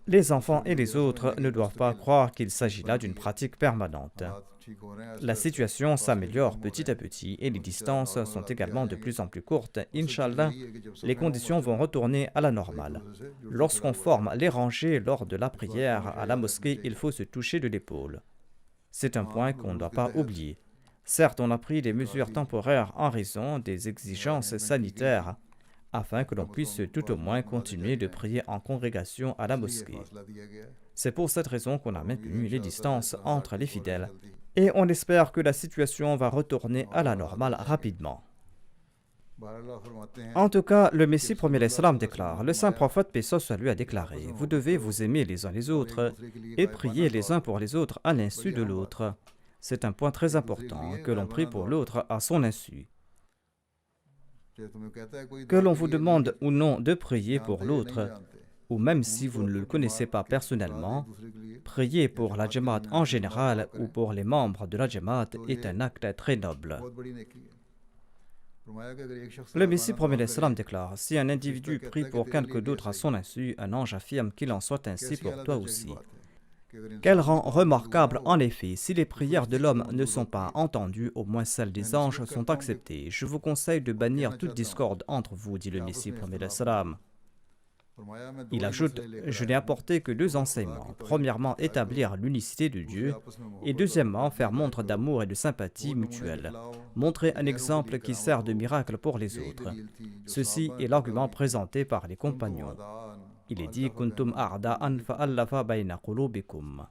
Les enfants et les autres ne doivent pas croire qu'il s'agit là d'une pratique permanente. La situation s'améliore petit à petit et les distances sont également de plus en plus courtes. Inch'Allah, les conditions vont retourner à la normale. Lorsqu'on forme les rangées lors de la prière à la mosquée, il faut se toucher de l'épaule. C'est un point qu'on ne doit pas oublier. Certes, on a pris des mesures temporaires en raison des exigences sanitaires, afin que l'on puisse tout au moins continuer de prier en congrégation à la mosquée. C'est pour cette raison qu'on a maintenu les distances entre les fidèles, et on espère que la situation va retourner à la normale rapidement. En tout cas, le Messie premier salam déclare, le saint prophète paix soit sur lui a déclaré, vous devez vous aimer les uns les autres et prier les uns pour les autres à l'insu de l'autre. C'est un point très important, que l'on prie pour l'autre à son insu. Que l'on vous demande ou non de prier pour l'autre, ou même si vous ne le connaissez pas personnellement, prier pour la Jamaat en général ou pour les membres de la Jamaat est un acte très noble. Le Messie promet l'Islam déclare, si un individu prie pour quelqu'un d'autre à son insu, un ange affirme qu'il en soit ainsi pour toi aussi. Quel rang remarquable en effet, si les prières de l'homme ne sont pas entendues, au moins celles des anges sont acceptées. Je vous conseille de bannir toute discorde entre vous, dit le Messie promet l'Islam. Il ajoute, je n'ai apporté que deux enseignements. Premièrement, établir l'unicité de Dieu et deuxièmement, faire montre d'amour et de sympathie mutuelle. Montrer un exemple qui sert de miracle pour les autres. Ceci est l'argument présenté par les compagnons. Il est dit, Kuntum a'da'an fa'allafa bayna qulubikum.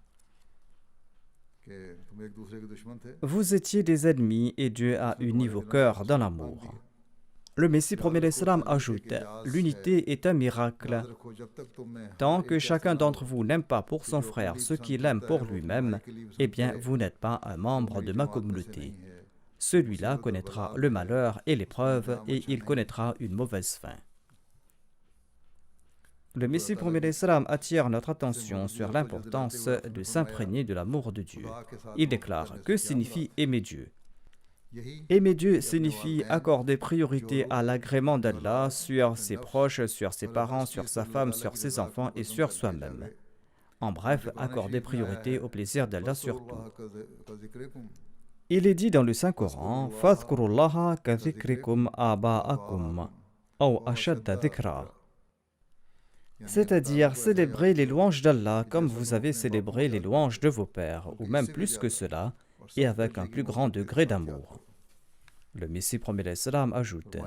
Vous étiez des ennemis et Dieu a uni vos cœurs dans l'amour. Le Messie promet l'Islam ajoute, l'unité est un miracle. Tant que chacun d'entre vous n'aime pas pour son frère ce qu'il aime pour lui-même, eh bien vous n'êtes pas un membre de ma communauté. Celui-là connaîtra le malheur et l'épreuve et il connaîtra une mauvaise fin. Le Messie promet l'Islam attire notre attention sur l'importance de s'imprégner de l'amour de Dieu. Il déclare, que signifie aimer Dieu? Aimer Dieu signifie accorder priorité à l'agrément d'Allah sur ses proches, sur ses parents, sur sa femme, sur ses enfants et sur soi-même. En bref, accorder priorité au plaisir d'Allah sur tout. Il est dit dans le Saint-Coran, « Fadhkurullaha ka dhikrikum aba'akum, aw ashadda dhikra » c'est-à-dire célébrer les louanges d'Allah comme vous avez célébré les louanges de vos pères, ou même plus que cela, et avec un plus grand degré d'amour. Le Messie promet l'Islam ajoute,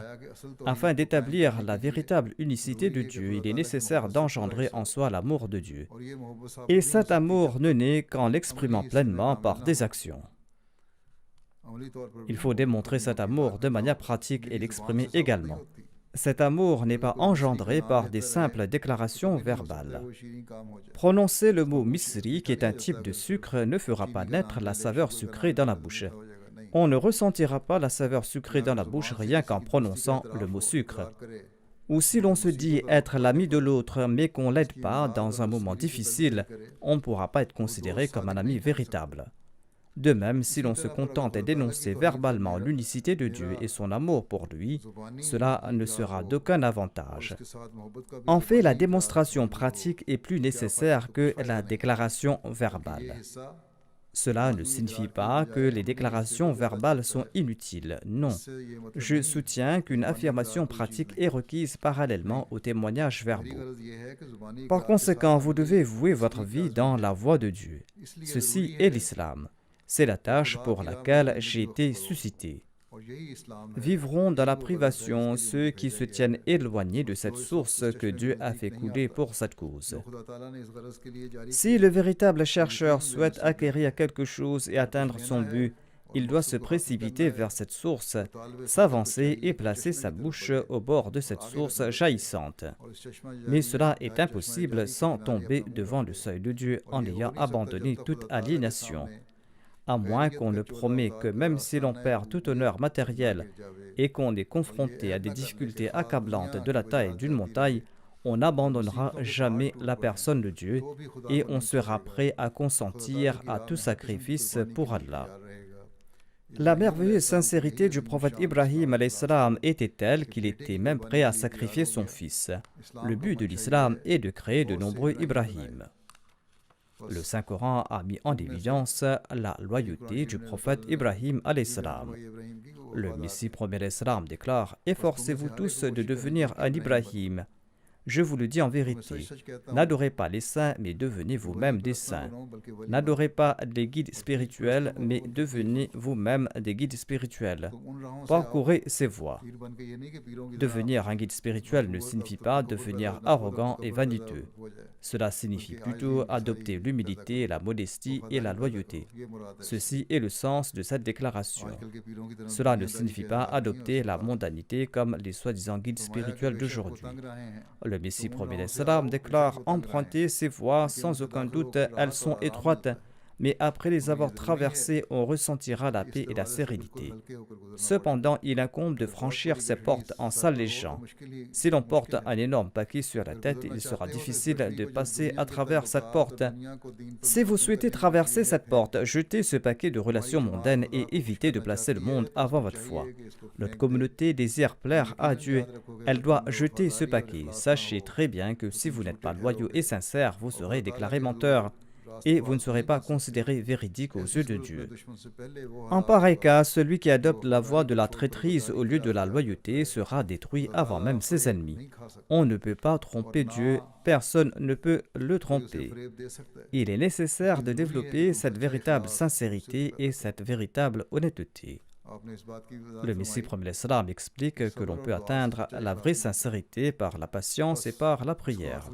afin d'établir la véritable unicité de Dieu, il est nécessaire d'engendrer en soi l'amour de Dieu. Et cet amour ne naît qu'en l'exprimant pleinement par des actions. Il faut démontrer cet amour de manière pratique et l'exprimer également. Cet amour n'est pas engendré par des simples déclarations verbales. Prononcer le mot misri, qui est un type de sucre, ne fera pas naître la saveur sucrée dans la bouche. On ne ressentira pas la saveur sucrée dans la bouche rien qu'en prononçant le mot sucre. Ou si l'on se dit être l'ami de l'autre mais qu'on ne l'aide pas dans un moment difficile, on ne pourra pas être considéré comme un ami véritable. De même, si l'on se contente d'énoncer verbalement l'unicité de Dieu et son amour pour lui, cela ne sera d'aucun avantage. En fait, la démonstration pratique est plus nécessaire que la déclaration verbale. Cela ne signifie pas que les déclarations verbales sont inutiles, non. Je soutiens qu'une affirmation pratique est requise parallèlement aux témoignages verbaux. Par conséquent, vous devez vouer votre vie dans la voie de Dieu. Ceci est l'islam. C'est la tâche pour laquelle j'ai été suscité. Vivront dans la privation ceux qui se tiennent éloignés de cette source que Dieu a fait couler pour cette cause. Si le véritable chercheur souhaite acquérir quelque chose et atteindre son but, il doit se précipiter vers cette source, s'avancer et placer sa bouche au bord de cette source jaillissante. Mais cela est impossible sans tomber devant le seuil de Dieu en ayant abandonné toute aliénation. À moins qu'on ne promet que même si l'on perd tout honneur matériel et qu'on est confronté à des difficultés accablantes de la taille d'une montagne, on n'abandonnera jamais la personne de Dieu et on sera prêt à consentir à tout sacrifice pour Allah. La merveilleuse sincérité du prophète Ibrahim alayhi salam était telle qu'il était même prêt à sacrifier son fils. Le but de l'islam est de créer de nombreux Ibrahim. Le Saint-Coran a mis en évidence la loyauté du prophète Ibrahim alayhi salam. Le Messie promet l'Islam déclare « Efforcez-vous tous de devenir un Ibrahim. Je vous le dis en vérité, n'adorez pas les saints, mais devenez vous-même des saints. N'adorez pas les guides spirituels, mais devenez vous-même des guides spirituels. Parcourez ces voies. » Devenir un guide spirituel ne signifie pas devenir arrogant et vaniteux. Cela signifie plutôt adopter l'humilité, la modestie et la loyauté. Ceci est le sens de cette déclaration. Cela ne signifie pas adopter la mondanité comme les soi-disant guides spirituels d'aujourd'hui. Le Messie promet l'Islam déclare « Empruntez ces voies, sans aucun doute elles sont étroites, mais après les avoir traversés, on ressentira la paix et la sérénité. Cependant, il incombe de franchir ces portes en s'allégeant. Si l'on porte un énorme paquet sur la tête, il sera difficile de passer à travers cette porte. Si vous souhaitez traverser cette porte, jetez ce paquet de relations mondaines et évitez de placer le monde avant votre foi. Notre communauté désire plaire à Dieu. Elle doit jeter ce paquet. Sachez très bien que si vous n'êtes pas loyaux et sincères, vous serez déclarés menteurs et vous ne serez pas considérés véridiques aux yeux de Dieu. En pareil cas, celui qui adopte la voie de la traîtrise au lieu de la loyauté sera détruit avant même ses ennemis. On ne peut pas tromper Dieu, personne ne peut le tromper. Il est nécessaire de développer cette véritable sincérité et cette véritable honnêteté. Le Messie promet l'Islam explique que l'on peut atteindre la vraie sincérité par la patience et par la prière.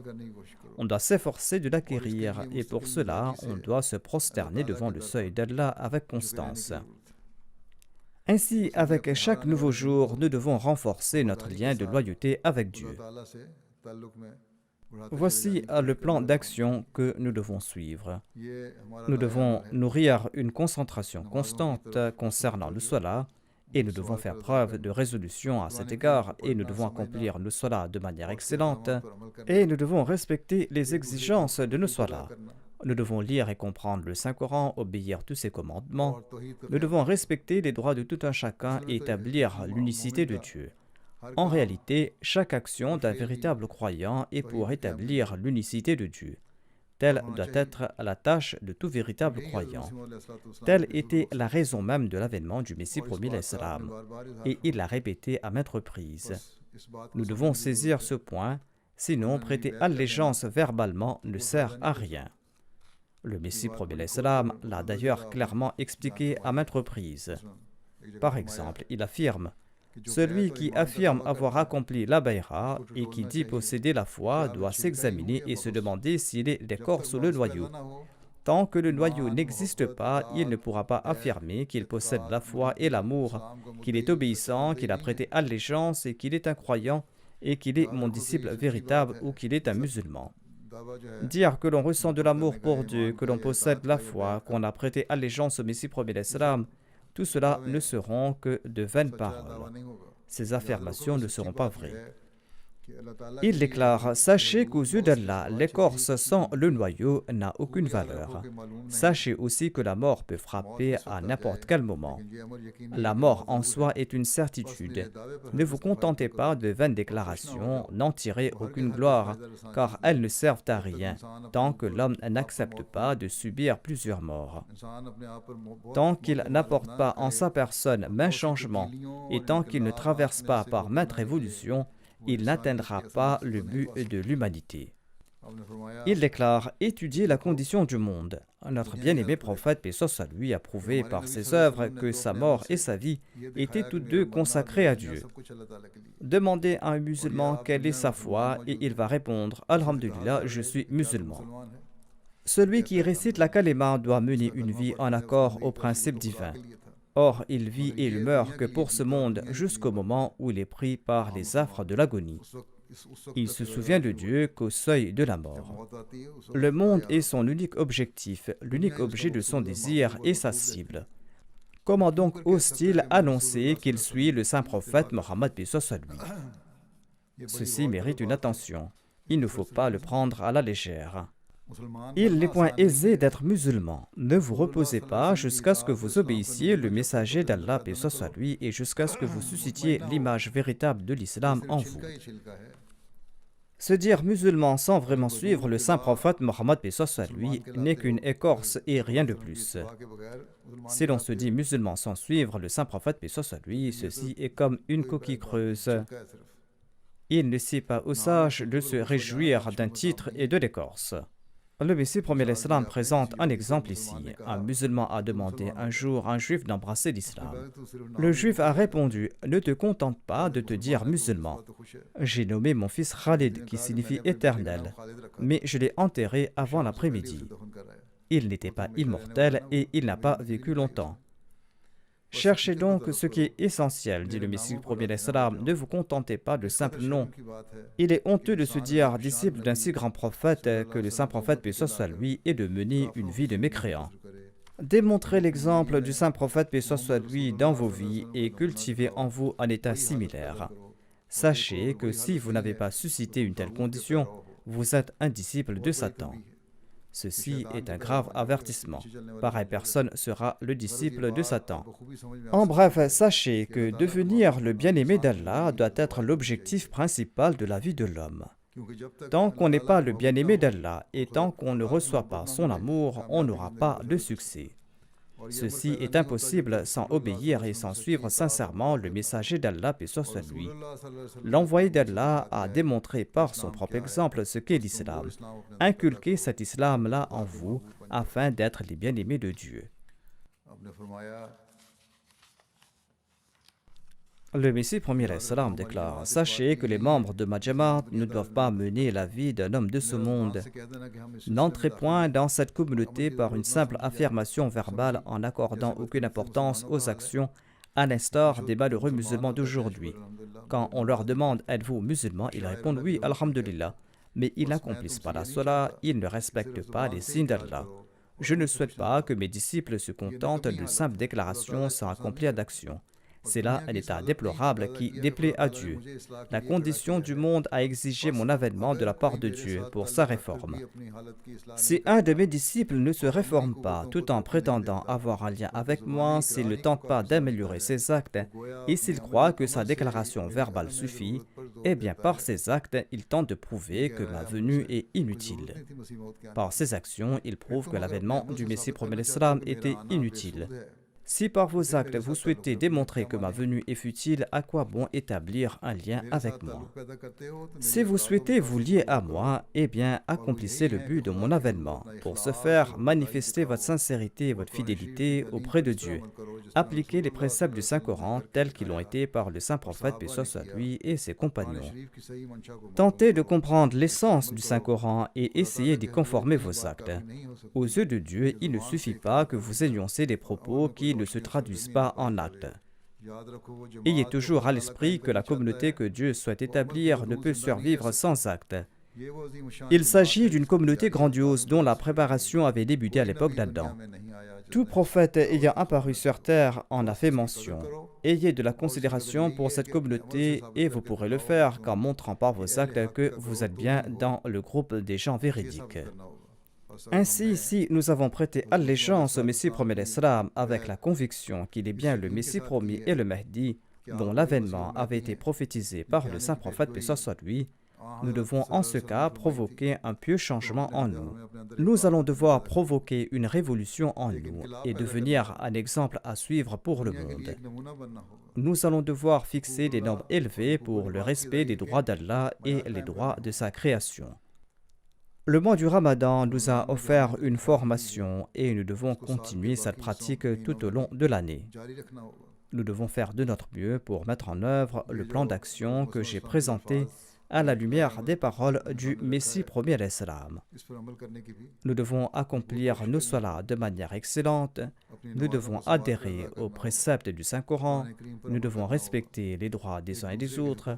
On doit s'efforcer de l'acquérir et pour cela, on doit se prosterner devant le seuil d'Allah avec constance. Ainsi, avec chaque nouveau jour, nous devons renforcer notre lien de loyauté avec Dieu. Voici le plan d'action que nous devons suivre. Nous devons nourrir une concentration constante concernant le salat et nous devons faire preuve de résolution à cet égard et nous devons accomplir le salat de manière excellente et nous devons respecter les exigences de nos salats. Nous devons lire et comprendre le Saint-Coran, obéir tous ses commandements. Nous devons respecter les droits de tout un chacun et établir l'unicité de Dieu. En réalité, chaque action d'un véritable croyant est pour établir l'unicité de Dieu. Telle doit être la tâche de tout véritable croyant. Telle était la raison même de l'avènement du Messie promis l'Islam, et il l'a répété à maintes reprises. Nous devons saisir ce point, sinon prêter allégeance verbalement ne sert à rien. Le Messie promis l'Islam l'a d'ailleurs clairement expliqué à maintes reprises. Par exemple, il affirme: celui qui affirme avoir accompli la bayra et qui dit posséder la foi doit s'examiner et se demander s'il est d'écorce ou le noyau. Tant que le noyau n'existe pas, il ne pourra pas affirmer qu'il possède la foi et l'amour, qu'il est obéissant, qu'il a prêté allégeance et qu'il est un croyant et qu'il est mon disciple véritable ou qu'il est un musulman. Dire que l'on ressent de l'amour pour Dieu, que l'on possède la foi, qu'on a prêté allégeance au Messie promis l'Islam, tout cela ne seront que de vaines paroles. Ces affirmations ne seront pas vraies. Il déclare: sachez qu'aux yeux d'Allah, l'écorce sans le noyau n'a aucune valeur. Sachez aussi que la mort peut frapper à n'importe quel moment. La mort en soi est une certitude. Ne vous contentez pas de vaines déclarations, n'en tirez aucune gloire, car elles ne servent à rien, tant que l'homme n'accepte pas de subir plusieurs morts. Tant qu'il n'apporte pas en sa personne maints changements, et tant qu'il ne traverse pas par maintes révolutions, il n'atteindra pas le but de l'humanité. Il déclare: étudiez la condition du monde. Notre bien-aimé prophète, paix soit sur lui, a prouvé par ses œuvres que sa mort et sa vie étaient toutes deux consacrées à Dieu. Demandez à un musulman quelle est sa foi et il va répondre: Alhamdulillah, je suis musulman. Celui qui récite la kalima doit mener une vie en accord au principe divin. Or, il vit et il meurt que pour ce monde jusqu'au moment où il est pris par les affres de l'agonie. Il se souvient de Dieu qu'au seuil de la mort. Le monde est son unique objectif, l'unique objet de son désir et sa cible. Comment donc ose-t-il annoncer qu'il suit le saint prophète Mohammed paix soit sur lui? Ceci mérite une attention. Il ne faut pas le prendre à la légère. Il n'est point aisé d'être musulman. Ne vous reposez pas jusqu'à ce que vous obéissiez le messager d'Allah, paix soit sur lui, et jusqu'à ce que vous suscitiez l'image véritable de l'islam en vous. Se dire musulman sans vraiment suivre le saint prophète Mohammed, paix soit sur lui, n'est qu'une écorce et rien de plus. Si l'on se dit musulman sans suivre le saint prophète, paix soit sur lui, ceci est comme une coquille creuse. Il ne sied pas aux sages de se réjouir d'un titre et de l'écorce. Le Messie promet l'Islam présente un exemple ici. Un musulman a demandé un jour à un juif d'embrasser l'islam. Le juif a répondu: ne te contente pas de te dire musulman. J'ai nommé mon fils Khalid, qui signifie éternel, mais je l'ai enterré avant l'après-midi. Il n'était pas immortel et il n'a pas vécu longtemps. Cherchez donc ce qui est essentiel, dit le Messie promet l'Islam. Ne vous contentez pas de simples noms. Il est honteux de se dire disciple d'un si grand prophète que le saint prophète paix soit sur lui et de mener une vie de mécréant. Démontrez l'exemple du saint prophète, paix soit lui, dans vos vies et cultivez en vous un état similaire. Sachez que si vous n'avez pas suscité une telle condition, vous êtes un disciple de Satan. Ceci est un grave avertissement. Pareille personne sera le disciple de Satan. En bref, sachez que devenir le bien-aimé d'Allah doit être l'objectif principal de la vie de l'homme. Tant qu'on n'est pas le bien-aimé d'Allah et tant qu'on ne reçoit pas son amour, on n'aura pas de succès. Ceci est impossible sans obéir et sans suivre sincèrement le messager d'Allah, paix soit lui. L'envoyé d'Allah a démontré par son propre exemple ce qu'est l'islam. Inculquez cet islam-là en vous afin d'être les bien-aimés de Dieu. Le Messie premier salam déclare: Sachez que les membres de ma Jamaat ne doivent pas mener la vie d'un homme de ce monde. N'entrez point dans cette communauté par une simple affirmation verbale en n'accordant aucune importance aux actions, à l'instar des malheureux musulmans d'aujourd'hui. Quand on leur demande êtes-vous musulman, ils répondent oui, alhamdulillah, mais ils n'accomplissent pas la salat, ils ne respectent pas les signes d'Allah. Je ne souhaite pas que mes disciples se contentent d'une simple déclaration sans accomplir d'action. C'est là un état déplorable qui déplaît à Dieu. La condition du monde a exigé mon avènement de la part de Dieu pour sa réforme. Si un de mes disciples ne se réforme pas tout en prétendant avoir un lien avec moi, s'il ne tente pas d'améliorer ses actes et s'il croit que sa déclaration verbale suffit, eh bien par ses actes, il tente de prouver que ma venue est inutile. Par ses actions, il prouve que l'avènement du Messie promet l'Islam était inutile. Si par vos actes vous souhaitez démontrer que ma venue est futile, à quoi bon établir un lien avec moi? Si vous souhaitez vous lier à moi, eh bien accomplissez le but de mon avènement. Pour ce faire, manifestez votre sincérité et votre fidélité auprès de Dieu. Appliquez les préceptes du Saint-Coran tels qu'ils ont été par le saint prophète, paix soit lui, et ses compagnons. Tentez de comprendre l'essence du Saint-Coran et essayez d'y conformer vos actes. Aux yeux de Dieu, il ne suffit pas que vous énoncez des propos qui ne se traduisent pas en actes. Ayez toujours à l'esprit que la communauté que Dieu souhaite établir ne peut survivre sans actes. Il s'agit d'une communauté grandiose dont la préparation avait débuté à l'époque d'Adam. Tout prophète ayant apparu sur terre en a fait mention. Ayez de la considération pour cette communauté et vous pourrez le faire qu'en montrant par vos actes que vous êtes bien dans le groupe des gens véridiques. Ainsi, si nous avons prêté allégeance au Messie promis l'Islam avec la conviction qu'il est bien le Messie promis et le Mahdi, dont l'avènement avait été prophétisé par le saint prophète, paix soit lui, nous devons en ce cas provoquer un pieux changement en nous. Nous allons devoir provoquer une révolution en nous et devenir un exemple à suivre pour le monde. Nous allons devoir fixer des normes élevées pour le respect des droits d'Allah et les droits de sa création. Le mois du Ramadan nous a offert une formation et nous devons continuer cette pratique tout au long de l'année. Nous devons faire de notre mieux pour mettre en œuvre le plan d'action que j'ai présenté à la lumière des paroles du Messie promis à l'Islam. Nous devons accomplir nos salats de manière excellente, nous devons adhérer aux préceptes du Saint-Coran, nous devons respecter les droits des uns et des autres,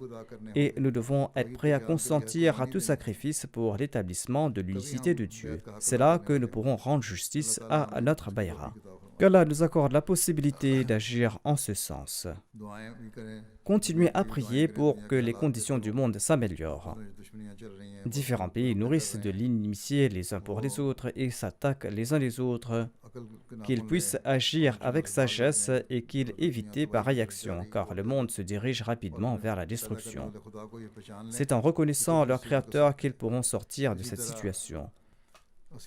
et nous devons être prêts à consentir à tout sacrifice pour l'établissement de l'unicité de Dieu. C'est là que nous pourrons rendre justice à notre Bayra. Qu'Allah nous accorde la possibilité d'agir en ce sens. Continuez à prier pour que les conditions du monde s'améliorent. Différents pays nourrissent de l'inimitié les uns pour les autres et s'attaquent les uns les autres. Qu'ils puissent agir avec sagesse et qu'ils évitent pareille action, car le monde se dirige rapidement vers la destruction. C'est en reconnaissant leur Créateur qu'ils pourront sortir de cette situation.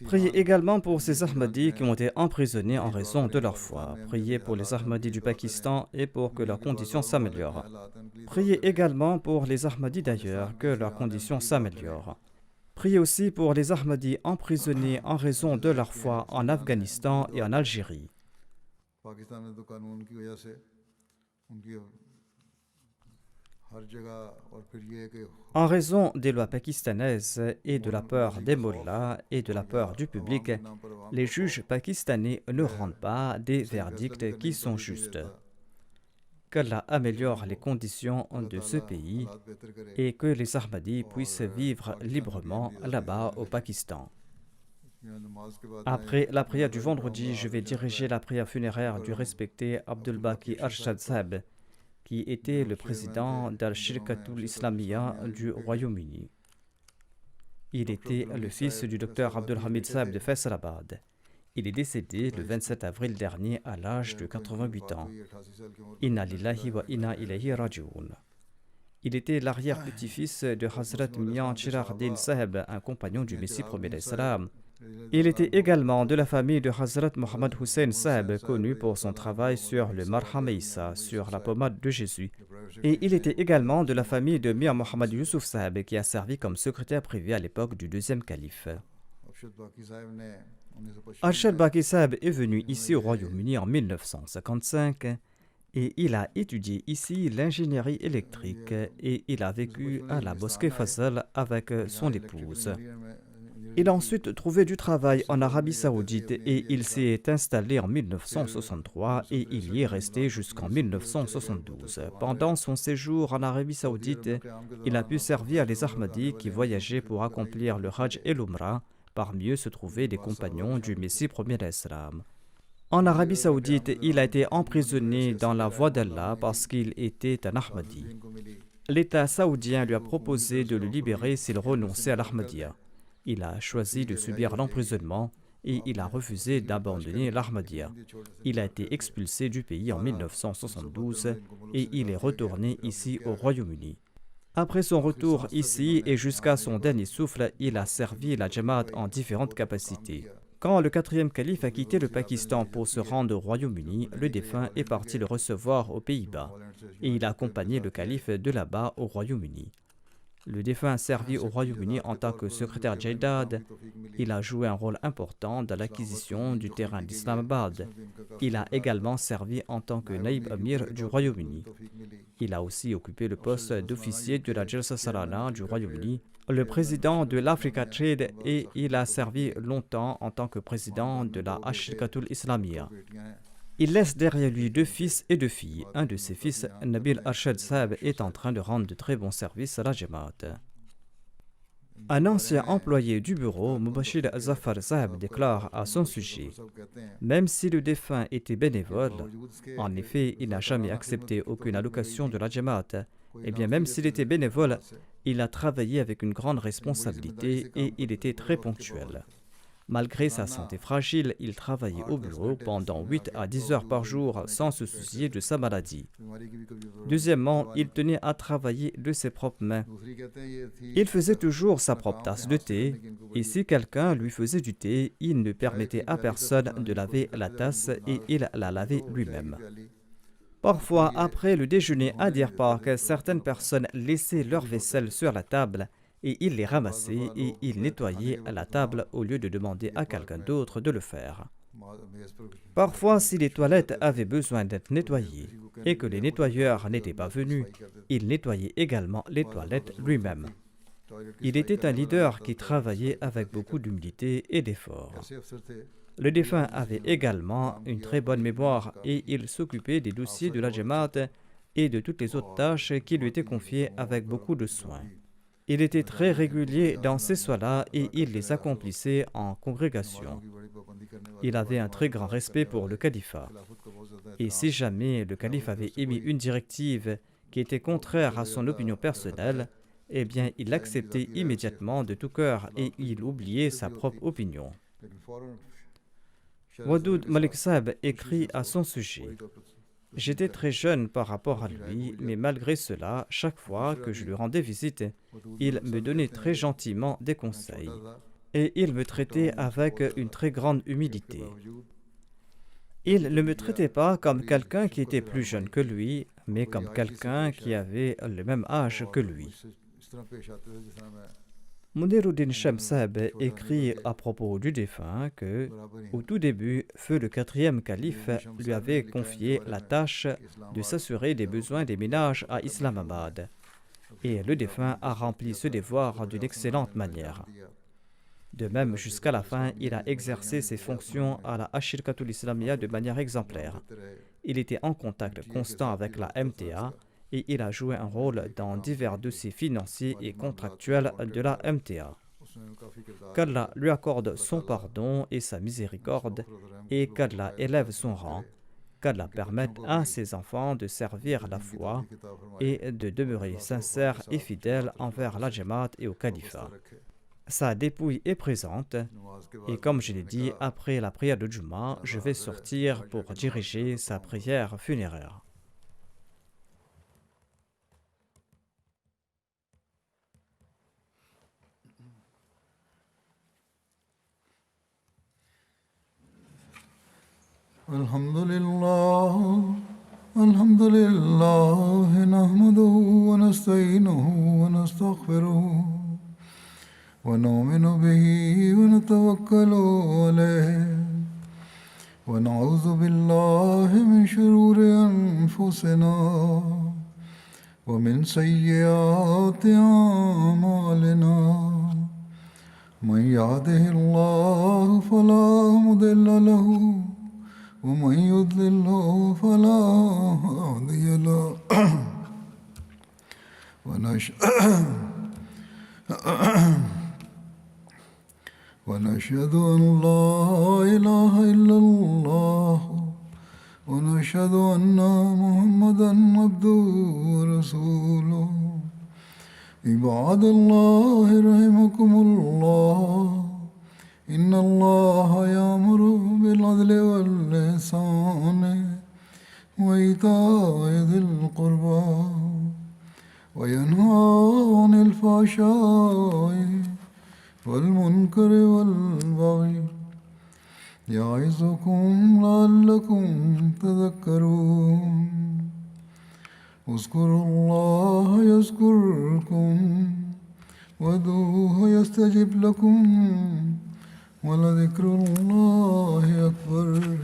Priez également pour ces Ahmadis qui ont été emprisonnés en raison de leur foi. Priez pour les Ahmadis du Pakistan et pour que leurs conditions s'améliorent. Priez également pour les Ahmadis d'ailleurs, que leurs conditions s'améliorent. Priez aussi pour les Ahmadis emprisonnés en raison de leur foi en Afghanistan et en Algérie. En raison des lois pakistanaises et de la peur des mollahs et de la peur du public, les juges pakistanais ne rendent pas des verdicts qui sont justes. Qu'Allah améliore les conditions de ce pays et que les Ahmadis puissent vivre librement là-bas au Pakistan. Après la prière du vendredi, je vais diriger la prière funéraire du respecté Abdul Baqi Arshad Saheb, qui était le président d'Al-Shirkatul Islamiyya du Royaume-Uni. Il était le fils du docteur Abdul Hamid Saheb de Faisalabad. Il est décédé le 27 avril dernier à l'âge de 88 ans. Inna lillahi wa inna ilayhi raji'un. Il était l'arrière-petit-fils de Hazrat Mian Chirardin Saheb, un compagnon du Messie premier salam. Il était également de la famille de Hazrat Mohammad Hussein Saheb, connu pour son travail sur le Marham Isa, sur la pommade de Jésus. Et il était également de la famille de Mir Mohammad Yusuf Saheb, qui a servi comme secrétaire privé à l'époque du deuxième calife. Arshad Baqi Saheb est venu ici au Royaume-Uni en 1955 et il a étudié ici l'ingénierie électrique et il a vécu à la mosquée Fazal avec son épouse. Il a ensuite trouvé du travail en Arabie Saoudite et il s'est installé en 1963 et il y est resté jusqu'en 1972. Pendant son séjour en Arabie Saoudite, il a pu servir les Ahmadis qui voyageaient pour accomplir le Hajj et l'Umrah. Parmi eux se trouvaient des compagnons du Messie premier d'Islam. En Arabie Saoudite, il a été emprisonné dans la voie d'Allah parce qu'il était un Ahmadi. L'État saoudien lui a proposé de le libérer s'il renonçait à l'Ahmadiyya. Il a choisi de subir l'emprisonnement et il a refusé d'abandonner l'Ahmadiyya. Il a été expulsé du pays en 1972 et il est retourné ici au Royaume-Uni. Après son retour ici et jusqu'à son dernier souffle, il a servi la Jamaat en différentes capacités. Quand le quatrième calife a quitté le Pakistan pour se rendre au Royaume-Uni, le défunt est parti le recevoir aux Pays-Bas et il a accompagné le calife de là-bas au Royaume-Uni. Le défunt a servi au Royaume-Uni en tant que secrétaire Jaidad. Il a joué un rôle important dans l'acquisition du terrain d'Islamabad. Il a également servi en tant que naïb amir du Royaume-Uni. Il a aussi occupé le poste d'officier de la Jalsa Salana du Royaume-Uni, le président de l'Africa Trade et il a servi longtemps en tant que président de la Ashirkatul Islamiyya. Il laisse derrière lui 2 fils et 2 filles. Un de ses fils, Nabil Arshad Saheb, est en train de rendre de très bons services à la Jamaat. Un ancien employé du bureau, Mubashir Zafar Saheb, déclare à son sujet: même si le défunt était bénévole, en effet, il n'a jamais accepté aucune allocation de la Jamaat, et bien même s'il était bénévole, il a travaillé avec une grande responsabilité et il était très ponctuel. Malgré sa santé fragile, il travaillait au bureau pendant 8 à 10 heures par jour sans se soucier de sa maladie. Deuxièmement, il tenait à travailler de ses propres mains. Il faisait toujours sa propre tasse de thé et si quelqu'un lui faisait du thé, il ne permettait à personne de laver la tasse et il la lavait lui-même. Parfois, après le déjeuner à Deer Park, certaines personnes laissaient leur vaisselle sur la table et il les ramassait et il nettoyait la table au lieu de demander à quelqu'un d'autre de le faire. Parfois, si les toilettes avaient besoin d'être nettoyées et que les nettoyeurs n'étaient pas venus, il nettoyait également les toilettes lui-même. Il était un leader qui travaillait avec beaucoup d'humilité et d'effort. Le défunt avait également une très bonne mémoire et il s'occupait des dossiers de la Jamaat et de toutes les autres tâches qui lui étaient confiées avec beaucoup de soin. Il était très régulier dans ces soins-là et il les accomplissait en congrégation. Il avait un très grand respect pour le califat. Et si jamais le calife avait émis une directive qui était contraire à son opinion personnelle, eh bien il l'acceptait immédiatement de tout cœur et il oubliait sa propre opinion. Wadoud Malik Saheb écrit à son sujet: j'étais très jeune par rapport à lui, mais malgré cela, chaque fois que je lui rendais visite, il me donnait très gentiment des conseils et il me traitait avec une très grande humilité. Il ne me traitait pas comme quelqu'un qui était plus jeune que lui, mais comme quelqu'un qui avait le même âge que lui. Muniruddin Shem Saheb écrit à propos du défunt que, au tout début, feu le quatrième calife lui avait confié la tâche de s'assurer des besoins des ménages à Islamabad, et le défunt a rempli ce devoir d'une excellente manière. De même, jusqu'à la fin, il a exercé ses fonctions à la Ashirkatul Islamiyya de manière exemplaire. Il était en contact constant avec la MTA et il a joué un rôle dans divers dossiers financiers et contractuels de la MTA. qu'Allah lui accorde son pardon et sa miséricorde et qu'Allah élève son rang, qu'Allah permette à ses enfants de servir la foi et de demeurer sincères et fidèles envers la Jamaat et au califat. Sa dépouille est présente et comme je l'ai dit, après la prière de Juma, je vais sortir pour diriger sa prière funéraire. Alhamdulillah, nahmaduhu wa nasta'inuhu wa nastaghfiruh. ونؤمن به ونتوكل عليه ونعوذ بالله من شرور أنفسنا ومن سيئات أعمالنا من يهده الله فلا مضل له ومن يضلل فلا هادي له ونشهد أن لا إله إلا الله ونشهد أن محمدا عبده ورسوله عباد الله رحمكم الله إن الله يأمر بالعدل والإحسان وإيتاء ذي القربى وينهى عن الفحشاء والمنكر والبغي يعظكم لعلكم تذكرون اذكروا الله يذكركم وادعوه يستجب لكم ولذكر الله أكبر